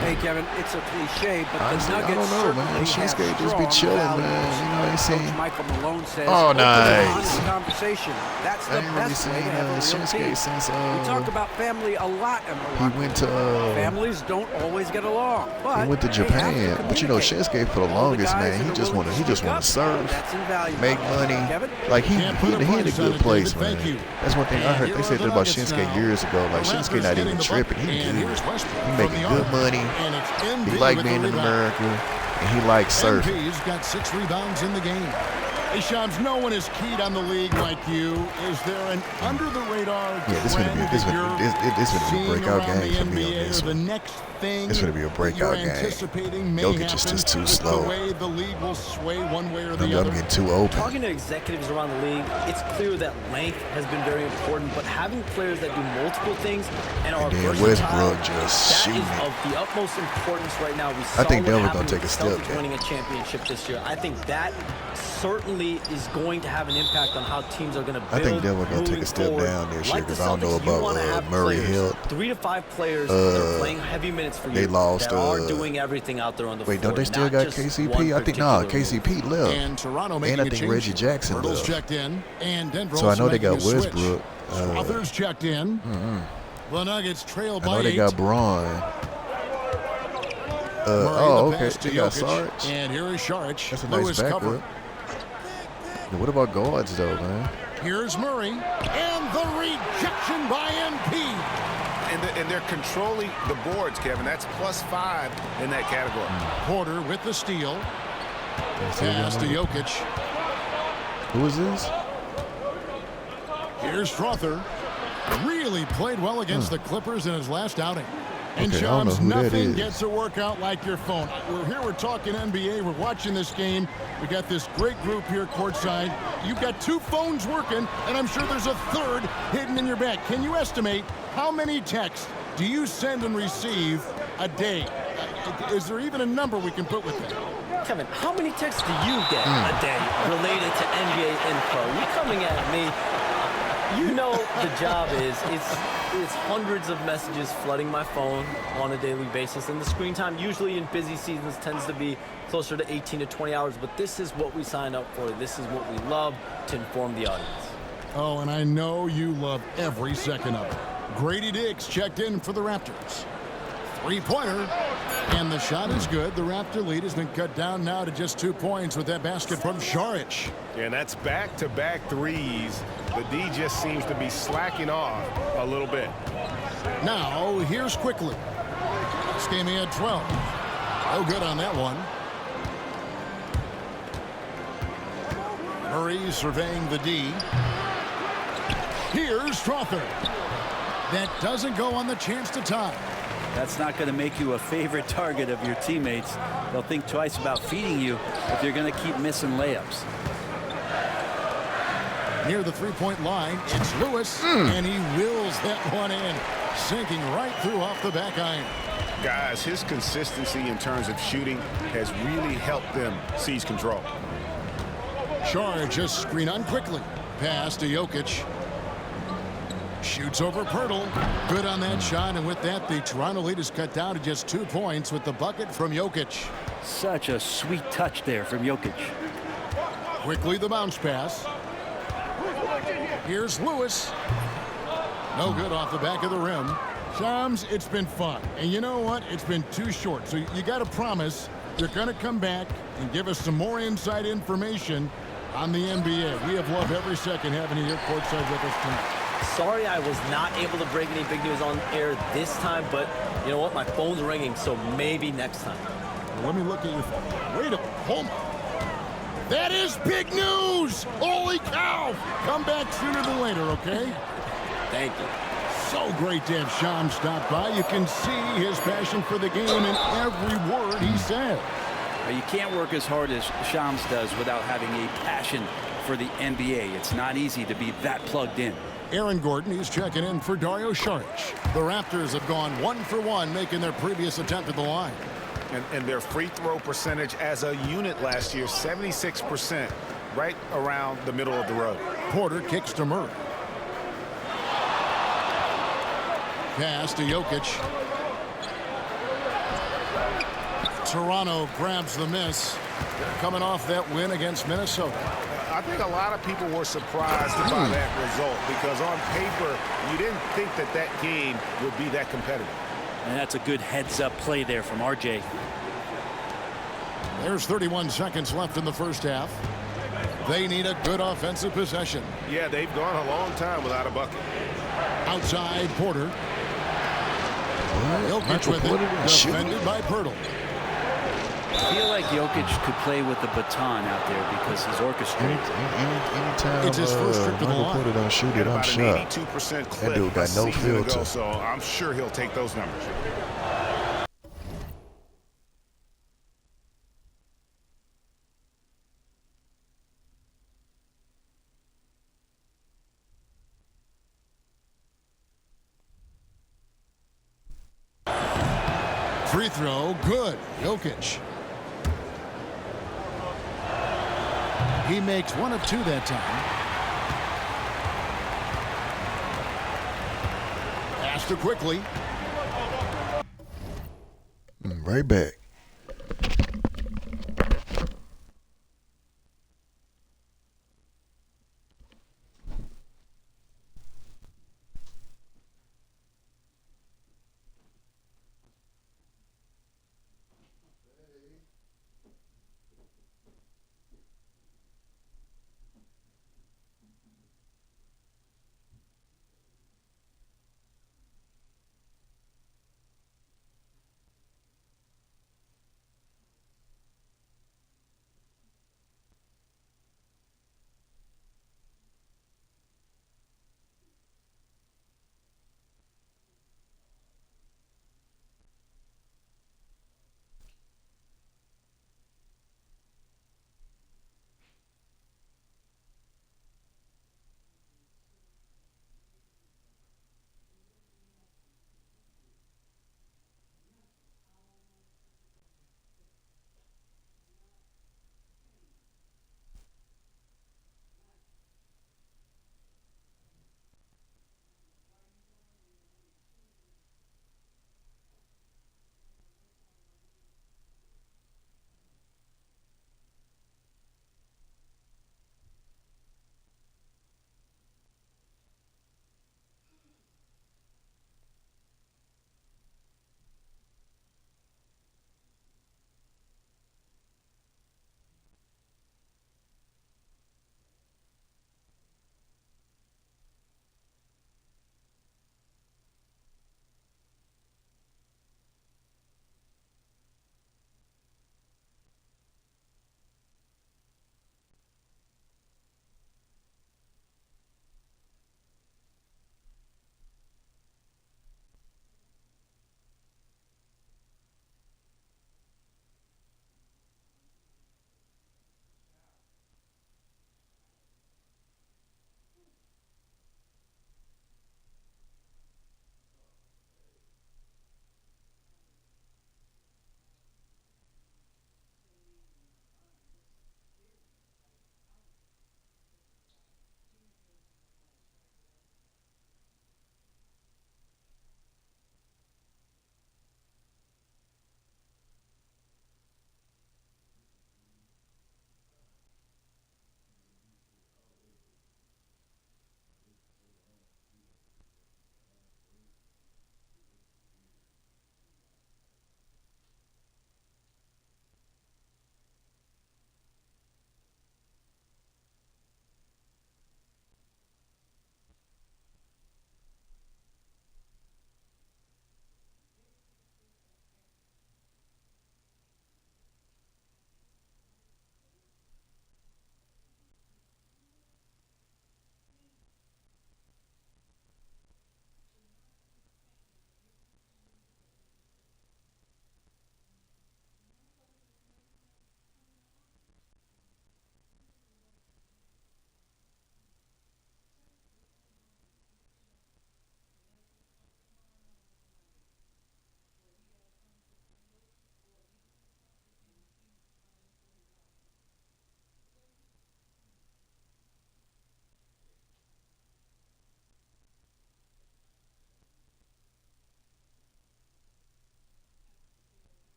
Hey, Kevin, it's a cliche, but Honestly, the Nuggets I don't know, man. Shinsuke just be chilling, man. You know what I'm saying? Coach Michael Malone says, Oh, nice. honest conversation. That's the best way to have a real team. Since we talk about family a lot in Milwaukee. he went to Families don't always get along, but he went to Japan. But you know, Shinsuke for the longest, man, he just want to serve, make money. Like he in a good place, man. That's one thing I heard. They said that about Shinsuke years ago. Like Shinsuke not even tripping. He good. He making good money. He like being in America. And he likes surfing. MP's got 6 rebounds in the game. Hey, Shams, no one is keyed on the league like you. Is there an under-the-radar Yeah, this is going to be a breakout game for me on this the one. next thing It's going to be a breakout game. Jokic is just too slow. The way the league will sway one way or I'm the other. getting too open. Talking to executives around the league, it's clear that length has been very important, but having players that do multiple things and are versatile, Westbrook just that shooting is it. of the utmost importance right now. We saw I think what Denver happened gonna take a with step Celtics back. winning a championship this year. I think that certainly is going to have an impact on how teams are going to build. I think Denver gonna take a step forward. down this year Like because the I don't know Celtics, you wanna about have Murray players, Hill. 3 to 5 players that are playing heavy minutes for you. They lost. that are doing everything out there on the Wait, floor. don't they still not got just KCP? one I think no, particular KCP left. And Toronto making And I a think change. Reggie Jackson Hurdles left. checked in, and Denver So I also know they making got a switch. Westbrook. Others checked in. The Nuggets trail I by know 8. they got Braun. Murray, Oh, the okay. pass to They got Jokic. Sarge. And here is Saric. That's a Lewis nice cover. backup. Now, what about guards though, man? Here's Murray. And the rejection by MP. And they're controlling the boards, Kevin. That's +5 in that category. Porter with the steal. Pass to Jokic. Who is this? Here's Strother. Really played well against the Clippers in his last outing. And Okay, I don't know Shams, who that nothing is. gets a workout like your phone. We're here, we're talking NBA, we're watching this game. We got this great group here courtside. You've got 2 phones working, and I'm sure there's a third hidden in your bag. Can you estimate how many texts do you send and receive a day? Is there even a number we can put with that? Kevin, how many texts do you get a day related to NBA info? You're coming at me. You know the job is, it's hundreds of messages flooding my phone on a daily basis, and the screen time usually in busy seasons tends to be closer to 18 to 20 hours, but this is what we signed up for. This is what we love to inform the audience. Oh, and I know you love every second of it. Grady Diggs checked in for the Raptors. 3-pointer, and the shot is good. The Raptor lead has been cut down now to just 2 points with that basket from Saric. And that's back-to-back threes. The D just seems to be slacking off a little bit. Now, here's Quickly. This game he had 12. No good on that one. Murray surveying the D. Here's Strother. That doesn't go on the chance to tie. That's not going to make you a favorite target of your teammates. They'll think twice about feeding you if you're going to keep missing layups. Near the 3-point line, it's Lewis, and he wills that one in, sinking right through off the back iron. Guys, his consistency in terms of shooting has really helped them seize control. Charge just screen on Quickly. Pass to Jokic. Shoots over Pirtle. Good on that shot, and with that, the Toronto lead is cut down to just 2 points with the bucket from Jokic. Such a sweet touch there from Jokic. Quickly the bounce pass. Here's Lewis. No good off the back of the rim. Shams, it's been fun. And you know what? It's been too short. So you got to promise you're going to come back and give us some more inside information on the NBA. We have loved every second having you here courtside with us tonight. Sorry I was not able to break any big news on air this time, but you know what? My phone's ringing, so maybe next time. Well, let me look at your phone. Wait a minute. Hold on. That is big news! Holy cow! Come back sooner than later, okay? Thank you. So great to have Shams stop by. You can see his passion for the game in every word he said. You can't work as hard as Shams does without having a passion for the NBA. It's not easy to be that plugged in. Aaron Gordon, he's checking in for Dario Saric. The Raptors have gone 1 for 1, making their previous attempt at the line. And their free throw percentage as a unit last year, 76%, right around the middle of the road. Porter kicks to Murray. Pass to Jokic. Toronto grabs the miss. They're coming off that win against Minnesota. I think a lot of people were surprised by that result because on paper, you didn't think that that game would be that competitive. And that's a good heads-up play there from RJ. There's 31 seconds left in the first half. They need a good offensive possession. Yeah, they've gone a long time without a bucket. Outside, Porter. Jokic with it, defended by Pirtle. I feel like Jokic could play with the baton out there because he's orchestrated. Anytime It's his first trip to the Michael line. Porter don't shoot it, I'm About an shocked. 82% clip That dude got a no season ago, filter. so I'm sure he'll take those numbers. Free throw, good. Jokic. He makes 1 of 2 that time. Faster quickly. Right back.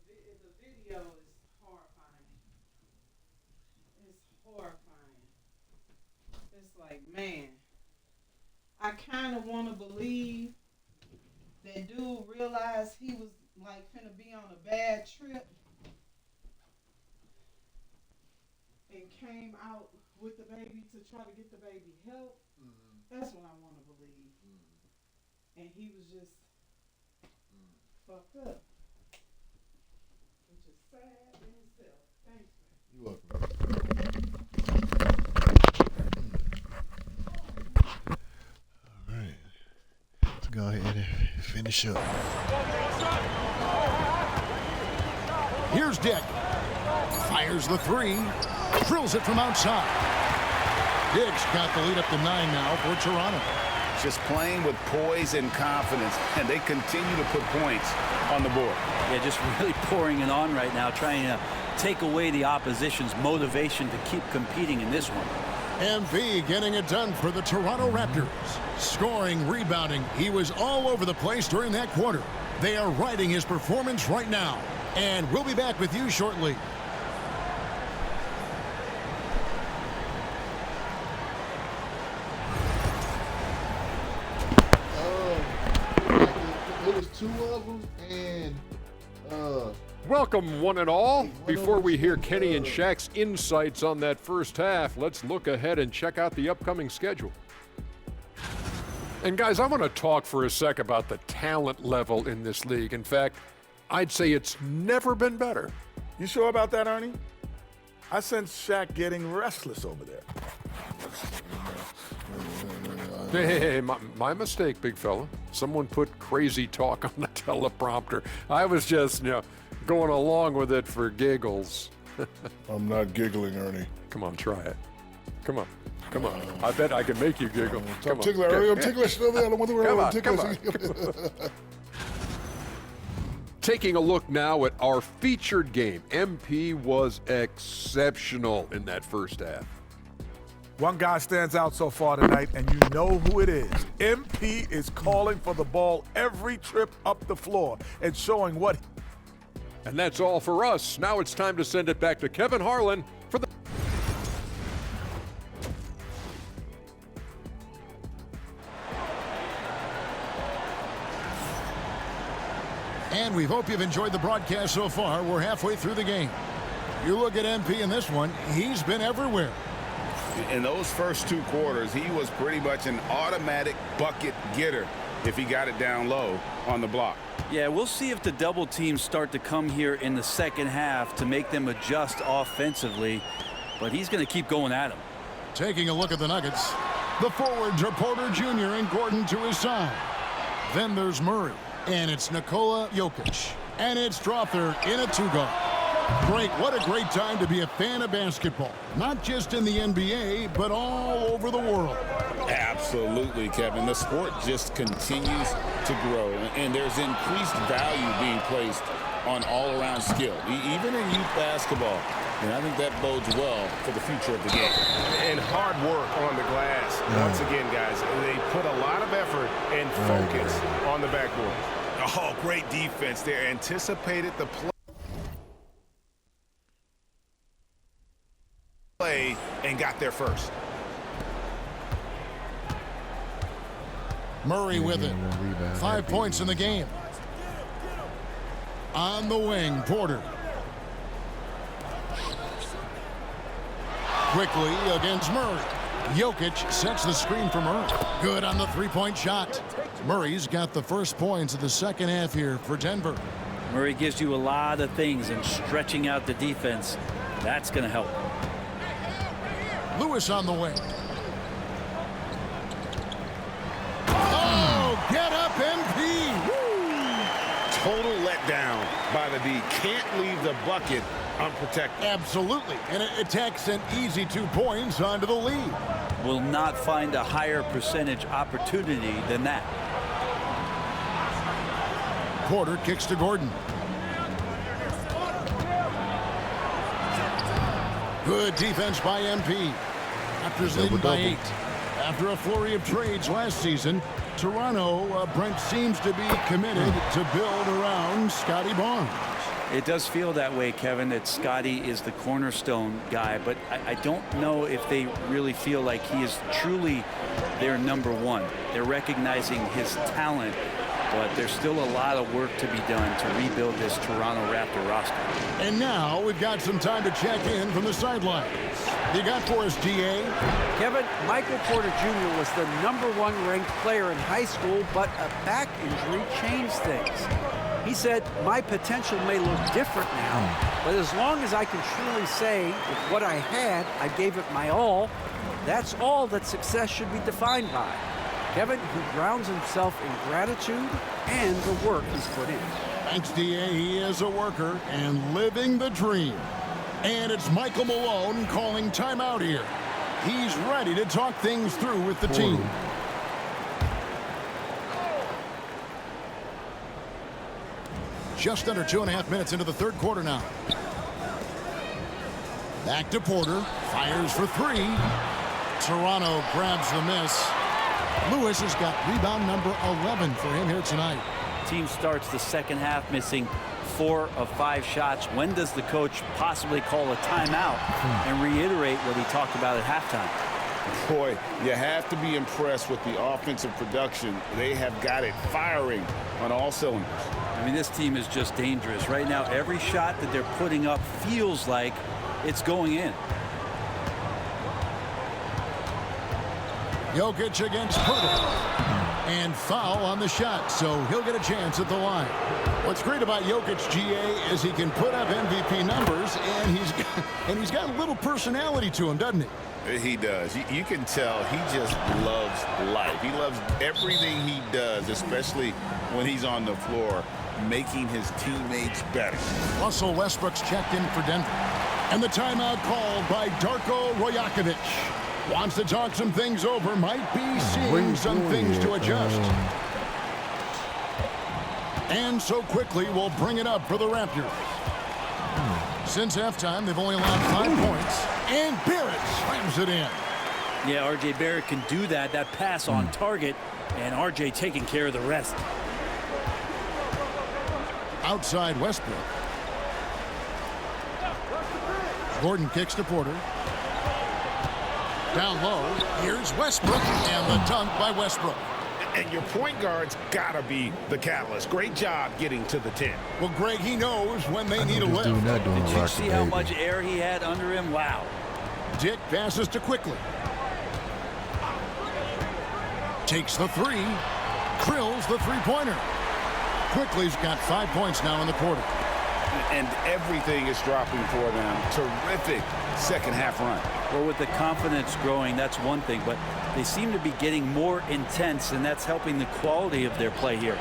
video is horrifying. It's horrifying. It's like, man, I kind of want to believe that dude realized he was like finna be on a bad trip and came out with the baby to try to get the baby help. That's what I want to believe. And he was just fucked up. Which is sad in itself. Thanks, man. You're welcome. All right. Let's go ahead and finish up. Here's Dick. Fires the three. Drills it from outside. Dick's got the lead up to 9 now for Toronto. Just playing with poise and confidence, and they continue to put points on the board. Yeah, just really pouring it on right now, trying to take away the opposition's motivation to keep competing in this one. MP getting it done for the Toronto Raptors. Scoring, rebounding, he was all over the place during that quarter. They are riding his performance right now. And we'll be back with you shortly. It was 2 of them, and welcome, one and all. Before we hear Kenny and Shaq's insights on that first half, let's look ahead and check out the upcoming schedule. And guys, I want to talk for a sec about the talent level in this league. In fact, I'd say it's never been better. You sure about that, Ernie? I sense Shaq getting restless over there. Hey, my mistake, big fella. Someone put crazy talk on the teleprompter. I was just, going along with it for giggles. I'm not giggling, Ernie. Come on, try it. Come on. I bet I can make you giggle. I'm ticklish, Ernie. I'm ticklish. I don't want to Come on. Taking a look now at our featured game. MP was exceptional in that first half. One guy stands out so far tonight, and you know who it is. MP is calling for the ball every trip up the floor and showing what. And that's all for us. Now it's time to send it back to Kevin Harlan for the. And we hope you've enjoyed the broadcast so far. We're halfway through the game. You look at MP in this one, he's been everywhere. In those first 2 quarters, he was pretty much an automatic bucket getter if he got it down low on the block. Yeah, we'll see if the double teams start to come here in the second half to make them adjust offensively, but he's going to keep going at them. Taking a look at the Nuggets, the forwards are Porter Jr. and Gordon to his side. Then there's Murray, and it's Nikola Jokic, and it's Strother in a 2-guard. Frank, what a great time to be a fan of basketball. Not just in the NBA, but all over the world. Absolutely, Kevin. The sport just continues to grow, and there's increased value being placed on all-around skill, even in youth basketball. And I think that bodes well for the future of the game. And hard work on the glass. Once again, guys, they put a lot of effort and focus on the backboard. Oh, great defense there. Anticipated the play and got there first. Murray with it. 5 points in the game. On the wing, Porter. Quickly against Murray. Jokic sets the screen for Murray. Good on the 3-point shot. Murray's got the first points of the second half here for Denver. Murray gives you a lot of things, and stretching out the defense, that's going to help. Lewis on the wing. Oh, get up, MP. Woo! Total letdown by the D. Can't leave the bucket unprotected. Absolutely. And it takes an easy 2 points onto the lead. Will not find a higher percentage opportunity than that. Porter kicks to Gordon. Good defense by MP. Raptors leading by 8. After a flurry of trades last season, Toronto, Brent seems to be committed to build around Scotty Barnes. It does feel that way, Kevin, that Scotty is the cornerstone guy, but I don't know if they really feel like he is truly their number one. They're recognizing his talent, but there's still a lot of work to be done to rebuild this Toronto Raptor roster. And now we've got some time to check in from the sidelines. You got for us, DA? Kevin, Michael Porter Jr. was the #1 ranked player in high school, but a back injury changed things. He said, my potential may look different now, but as long as I can truly say with what I had, I gave it my all, that's all that success should be defined by. Kevin, he grounds himself in gratitude and the work he's put in. Thanks, DA. He is a worker and living the dream. And it's Michael Malone calling timeout here. He's ready to talk things through with the team. Just under 2.5 minutes into the third quarter now. Back to Porter. Fires for three. Toronto grabs the miss. Lewis has got rebound number 11 for him here tonight. Team starts the second half missing 4 of 5 shots. When does the coach possibly call a timeout and reiterate what he talked about at halftime? Boy, you have to be impressed with the offensive production. They have got it firing on all cylinders. I mean, this team is just dangerous. Right now, every shot that they're putting up feels like it's going in. Jokic against Porter. And foul on the shot, so he'll get a chance at the line. What's great about Jokic, GA, is he can put up MVP numbers, and he's got a little personality to him, doesn't he? He does. You can tell he just loves life. He loves everything he does, especially when he's on the floor, making his teammates better. Russell Westbrook's checked in for Denver. And the timeout called by Darko Rajakovic. Wants to talk some things over, might be seeing some things to adjust. And so quickly we'll bring it up for the Raptors. Since halftime, they've only allowed 5 points. And Barrett slams it in. Yeah, R.J. Barrett can do that. That pass on target, and R.J. taking care of the rest. Outside Westbrook. Gordon kicks to Porter. Down low, here's Westbrook, and the dunk by Westbrook. And your point guard's gotta be the catalyst. Great job getting to the 10. Well, Greg, he knows when they need a lift. Did you see how much air he had under him? Wow. Dick passes to Quickly. Takes the three. Krills the three-pointer. Quickly's got 5 points now in the quarter. And everything is dropping for them. Terrific second half run. Well, with the confidence growing, that's one thing, but they seem to be getting more intense, and that's helping the quality of their play here.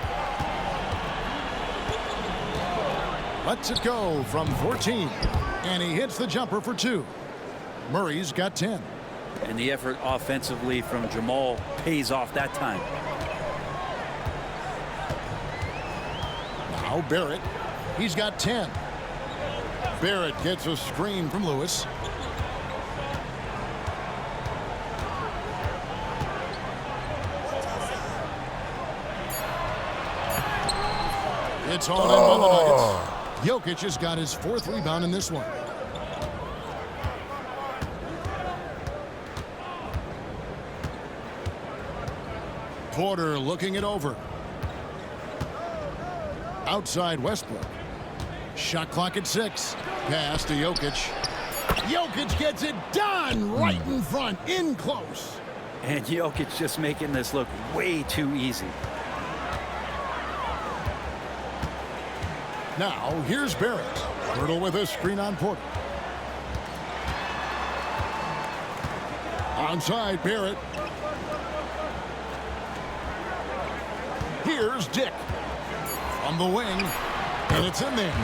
Lets it go from 14, and he hits the jumper for 2. Murray's got 10. And the effort offensively from Jamal pays off that time. Now Barrett, he's got 10. Barrett gets a screen from Lewis. It's on in by the Nuggets. Jokic has got his 4th rebound in this one. Porter looking it over. Outside Westbrook. Shot clock at 6. Pass to Jokic. Jokic gets it done right in front, in close. And Jokic just making this look way too easy. Now, here's Barrett. Hurdle with a screen on Porter. Onside, Barrett. Here's Dick. From the wing. And it's in there.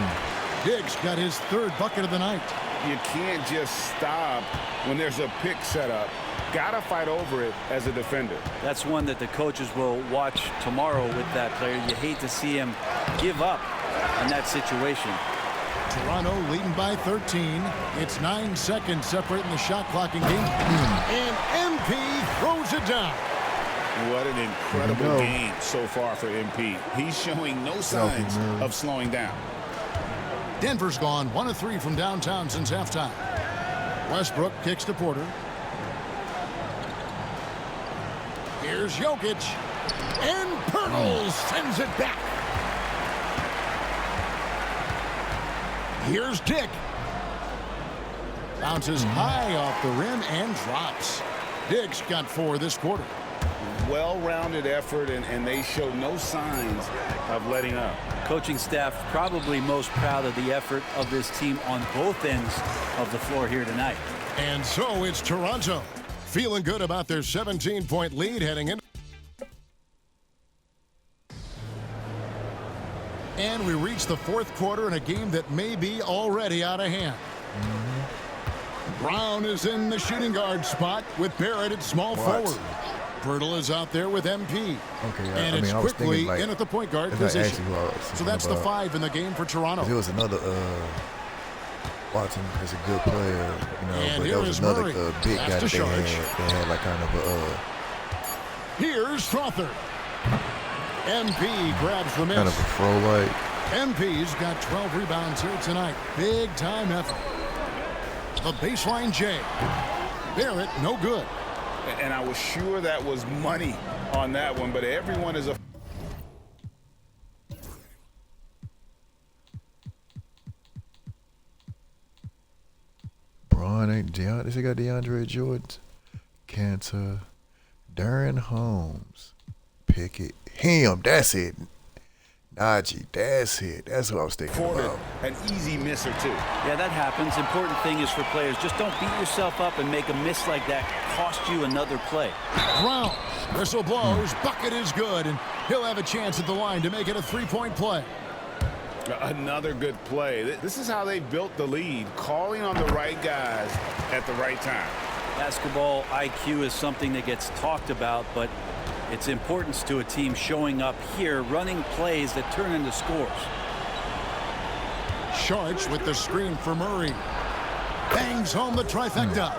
Dick's got his 3rd bucket of the night. You can't just stop when there's a pick set up. Gotta fight over it as a defender. That's one that the coaches will watch tomorrow with that player. You hate to see him give up in that situation. Toronto leading by 13. It's 9 seconds separating the shot clock in game. And MP throws it down. What an incredible game so far for MP. He's showing no signs of slowing down. Denver's gone 1 of 3 from downtown since halftime. Westbrook kicks to Porter. Here's Jokic. And Pirtle sends it back. Here's Dick. Bounces high off the rim and drops. Dick's got 4 this quarter. Well-rounded effort, and they show no signs of letting up. Coaching staff probably most proud of the effort of this team on both ends of the floor here tonight. And so it's Toronto, feeling good about their 17-point lead heading in. And we reach the 4th quarter in a game that may be already out of hand. Brown is in the shooting guard spot with Barrett at small forward. Pirtle is out there with MP. Okay, and it's quickly in at the point guard position. So that's the 5 in the game for Toronto. There was another Watson is a good player, you know, and but there was another big guy that they had like kind of a Here's Strother. MP grabs the miss. Kind of a throw like. MP's got 12 rebounds here tonight. Big time effort. The baseline J. Barrett, no good. And I was sure that was money on that one, but everyone is a... Braun ain't DeAndre. They got DeAndre Jordan, Cantor, Darren Holmes, Pickett, him. That's it. Najee, that's it. That's what I was thinking about. An easy miss or 2. Yeah, that happens. Important thing is for players, just don't beat yourself up and make a miss like that cost you another play. Brown, whistle blows, bucket is good, and he'll have a chance at the line to make it a 3-point play. Another good play. This is how they built the lead, calling on the right guys at the right time. Basketball IQ is something that gets talked about, but its importance to a team showing up here, running plays that turn into scores. Sharch with the screen for Murray. Bangs home the trifecta.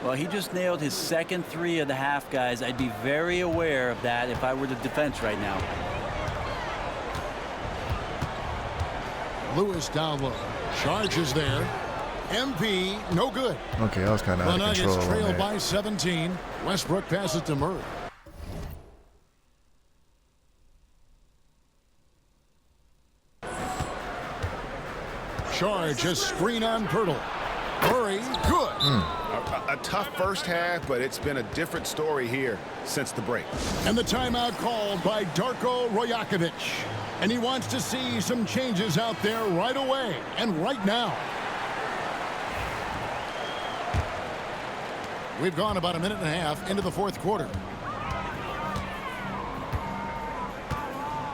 Well, he just nailed his second 3 of the half, guys. I'd be very aware of that if I were the defense right now. Lewis down low. Sharch is there. MP, no good. Okay, I was kind of out of control. The Nuggets trail by 17. Westbrook passes to Murray. Charge a screen on Pirtle. Murray, good. A tough first half, but it's been a different story here since the break. And the timeout called by Darko Rajakovic. And he wants to see some changes out there right away and right now. We've gone about a minute and a half into the 4th quarter.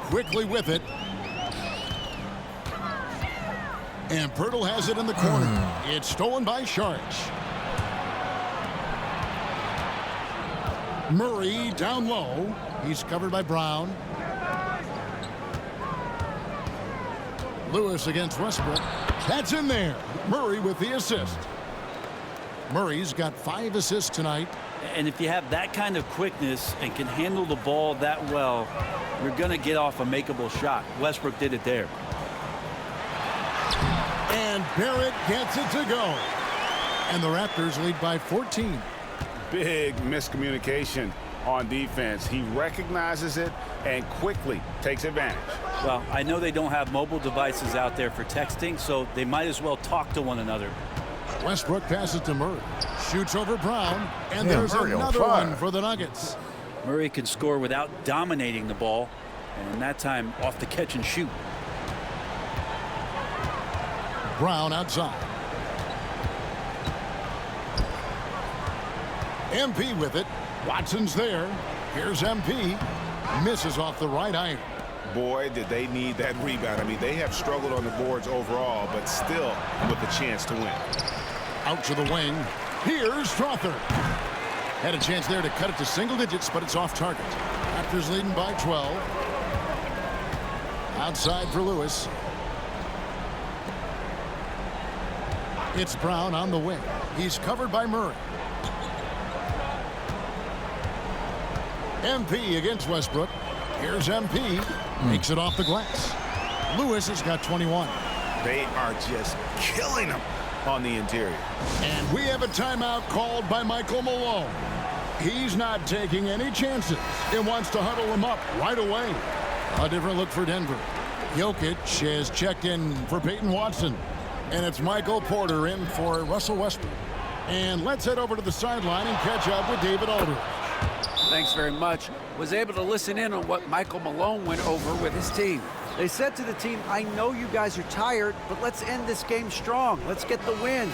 Quickly with it. And Pirtle has it in the corner. It's stolen by Sharch. Murray down low. He's covered by Brown. Lewis against Westbrook. That's in there. Murray with the assist. Murray's got 5 assists tonight. And if you have that kind of quickness and can handle the ball that well, you're going to get off a makeable shot. Westbrook did it there. And Barrett gets it to go. And the Raptors lead by 14. Big miscommunication on defense. He recognizes it and quickly takes advantage. Well, I know they don't have mobile devices out there for texting, so they might as well talk to one another. Westbrook passes to Murray. Shoots over Brown. And there's another one for the Nuggets. Murray can score without dominating the ball. And that time off the catch and shoot. Brown outside. MP with it. Watson's there. Here's MP. Misses off the right iron. Boy, did they need that rebound. I mean, they have struggled on the boards overall, but still with a chance to win. Out to the wing. Here's Strother. Had a chance there to cut it to single digits, but it's off target. Raptors leading by 12. Outside for Lewis. It's Brown on the wing. He's covered by Murray. MP against Westbrook. Here's MP. Makes it off the glass. Lewis has got 21. They are just killing them on the interior. And we have a timeout called by Michael Malone. He's not taking any chances and wants to huddle them up right away. A different look for Denver. Jokic has checked in for Peyton Watson. And it's Michael Porter in for Russell Westbrook. And let's head over to the sideline and catch up with David Aldridge. Thanks very much. Was able to listen in on what Michael Malone went over with his team. They said to the team, I know you guys are tired, but let's end this game strong. Let's get the win.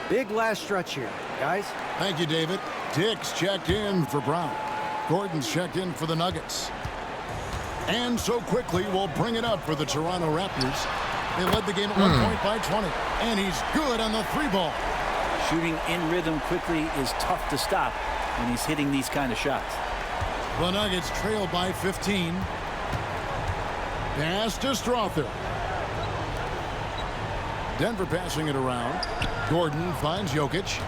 Big last stretch here, guys. Thank you, David. Dick's checked in for Brown. Gordon's checked in for the Nuggets. And so quickly, we'll bring it up for the Toronto Raptors. They led the game at 1 point by 20. And he's good on the 3-ball. Shooting in rhythm quickly is tough to stop when he's hitting these kind of shots. The Nuggets trail by 15. Pass to Strother. Denver passing it around. Gordon finds Jokic.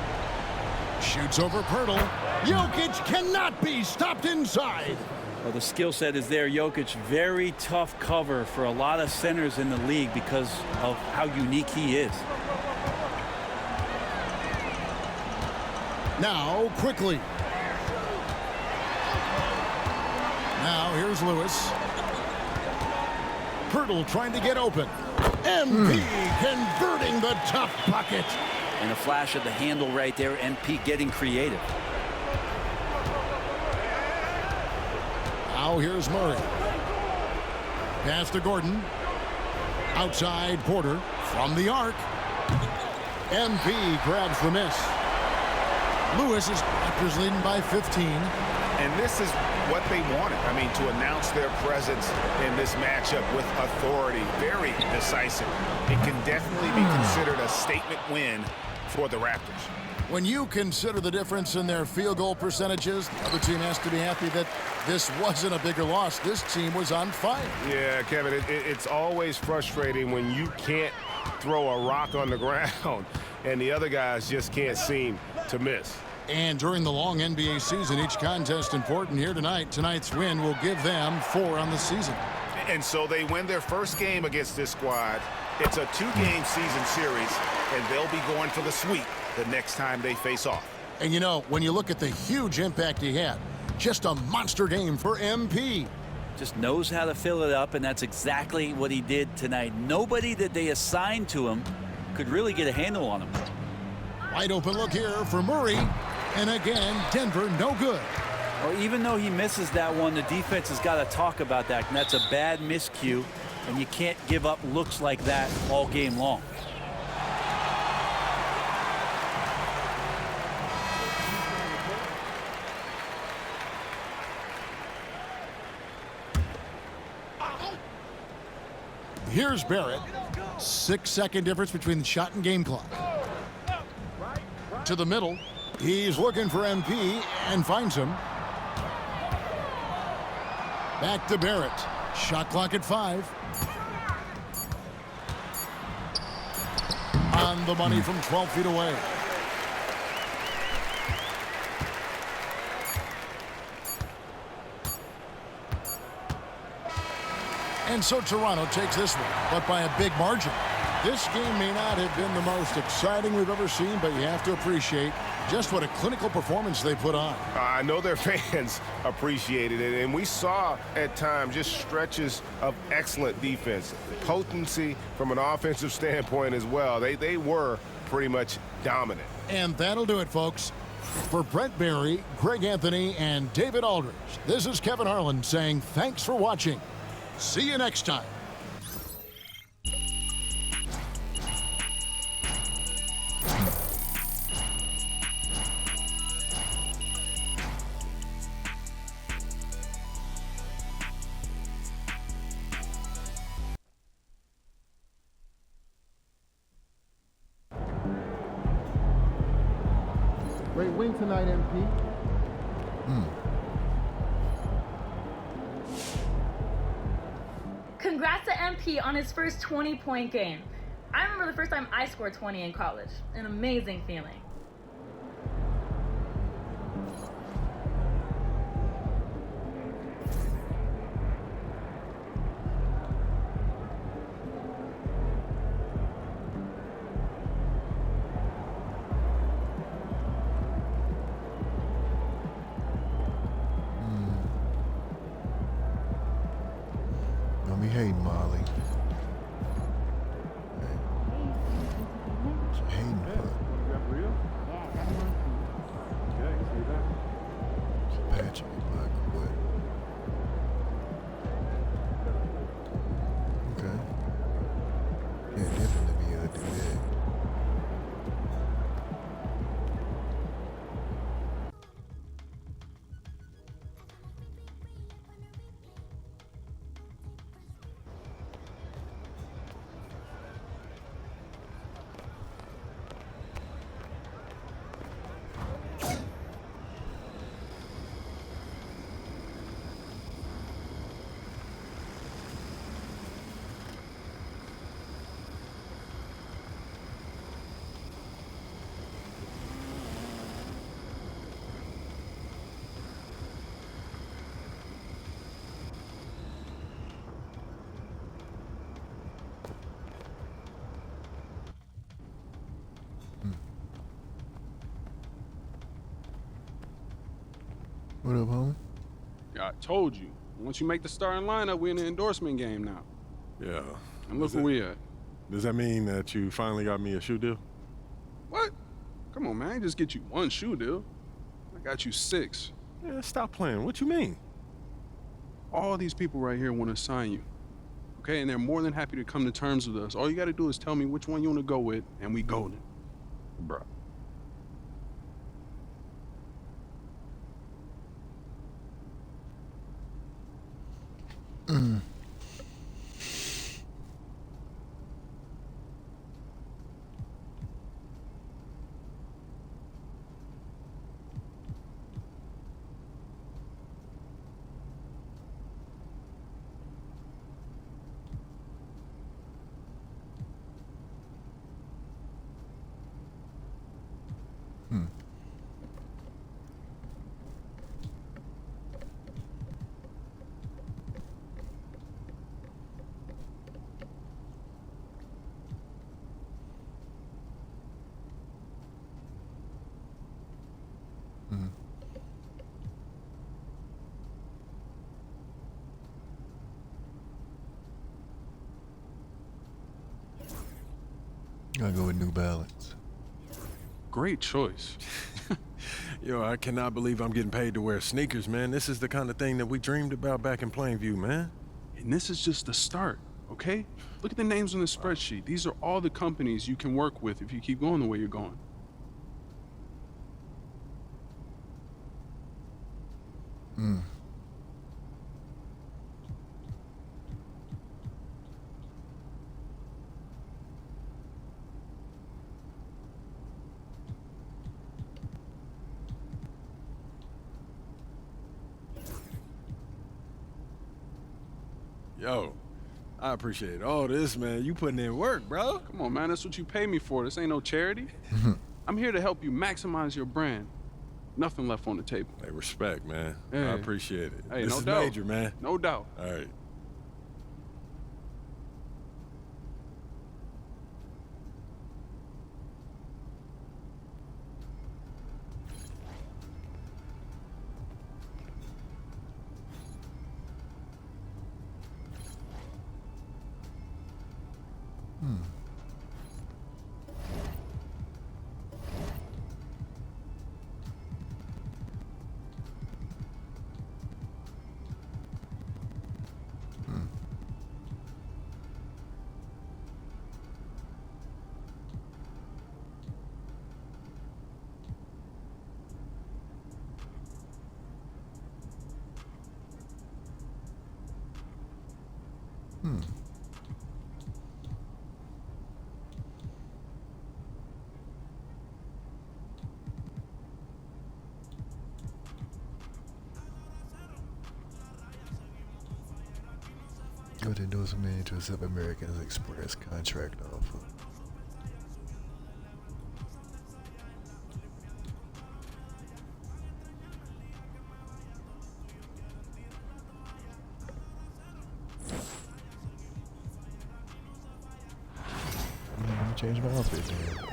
Shoots over Pirtle. Jokic cannot be stopped inside. Well, the skill set is there. Jokic, very tough cover for a lot of centers in the league because of how unique he is. Now, quickly. Now, here's Lewis. Pirtle trying to get open. MP converting the tough bucket. And a flash of the handle right there. MP getting creative. Now here's Murray. Pass to Gordon. Outside Porter from the arc. MP grabs the miss. Lewis is Raptors leading by 15. And this is what they wanted. I mean, to announce their presence in this matchup with authority. Very decisive. It can definitely be considered a statement win for the Raptors. When you consider the difference in their field goal percentages, the other team has to be happy that this wasn't a bigger loss. This team was on fire. Yeah, Kevin, it's always frustrating when you can't throw a rock on the ground and the other guys just can't seem to miss. And during the long NBA season, each contest important here tonight. Tonight's win will give them 4 on the season. And so they win their first game against this squad. It's a 2-game season series, and they'll be going for the sweep the next time they face off. And you know, when you look at the huge impact he had, just a monster game for MP. Just knows how to fill it up, and that's exactly what he did tonight. Nobody that they assigned to him could really get a handle on him. Wide open look here for Murray. And again, Denver no good. Well, even though he misses that one, the defense has got to talk about that. And that's a bad miscue, and you can't give up looks like that all game long. Here's Barrett. 6-second difference between the shot and game clock. To the middle. He's looking for MP and finds him. Back to Barrett. Shot clock at 5. On the money from 12 feet away. And so Toronto takes this one, but by a big margin. This game may not have been the most exciting we've ever seen, but you have to appreciate just what a clinical performance they put on. I know their fans appreciated it, and we saw at times just stretches of excellent defense. Potency from an offensive standpoint as well. They were pretty much dominant. And that'll do it, folks. For Brent Barry, Greg Anthony, and David Aldridge, this is Kevin Harlan saying thanks for watching. See you next time. Great win tonight, MP. Congrats to MP on his first 20-point game. I remember the first time I scored 20 in college. An amazing feeling. Hey, Molly. Hayden Putt. Patrick Blackwood. Okay. Yeah, definitely be able to do that. What up, homie? I told you. Once you make the starting lineup, we're in the endorsement game now. Yeah. And look where we at. Does that mean that you finally got me a shoe deal? What? Come on, man. I ain't just get you one shoe deal. I got you 6. Yeah, stop playing. What you mean? All these people right here want to sign you. Okay, and they're more than happy to come to terms with us. All you got to do is tell me which one you want to go with, and we golden. Bruh. Gotta go with New Balance. Great choice. Yo, I cannot believe I'm getting paid to wear sneakers, man. This is the kind of thing that we dreamed about back in Plainview, man. And this is just the start, okay? Look at the names on the spreadsheet. These are all the companies you can work with if you keep going the way you're going. Yo, I appreciate all this, man. You putting in work, bro. Come on, man. That's what you pay me for. This ain't no charity. I'm here to help you maximize your brand. Nothing left on the table. Hey, respect, man. Hey. I appreciate it. Hey, this no is doubt. major, man. No doubt. All right. Good endorsement to accept American Express contract offer. Let me change my outfit, man.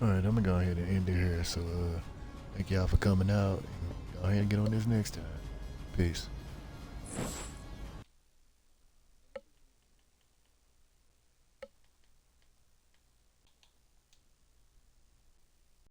All right, I'm gonna go ahead and end it here. So thank y'all for coming out. Go ahead and get on this next time. Peace.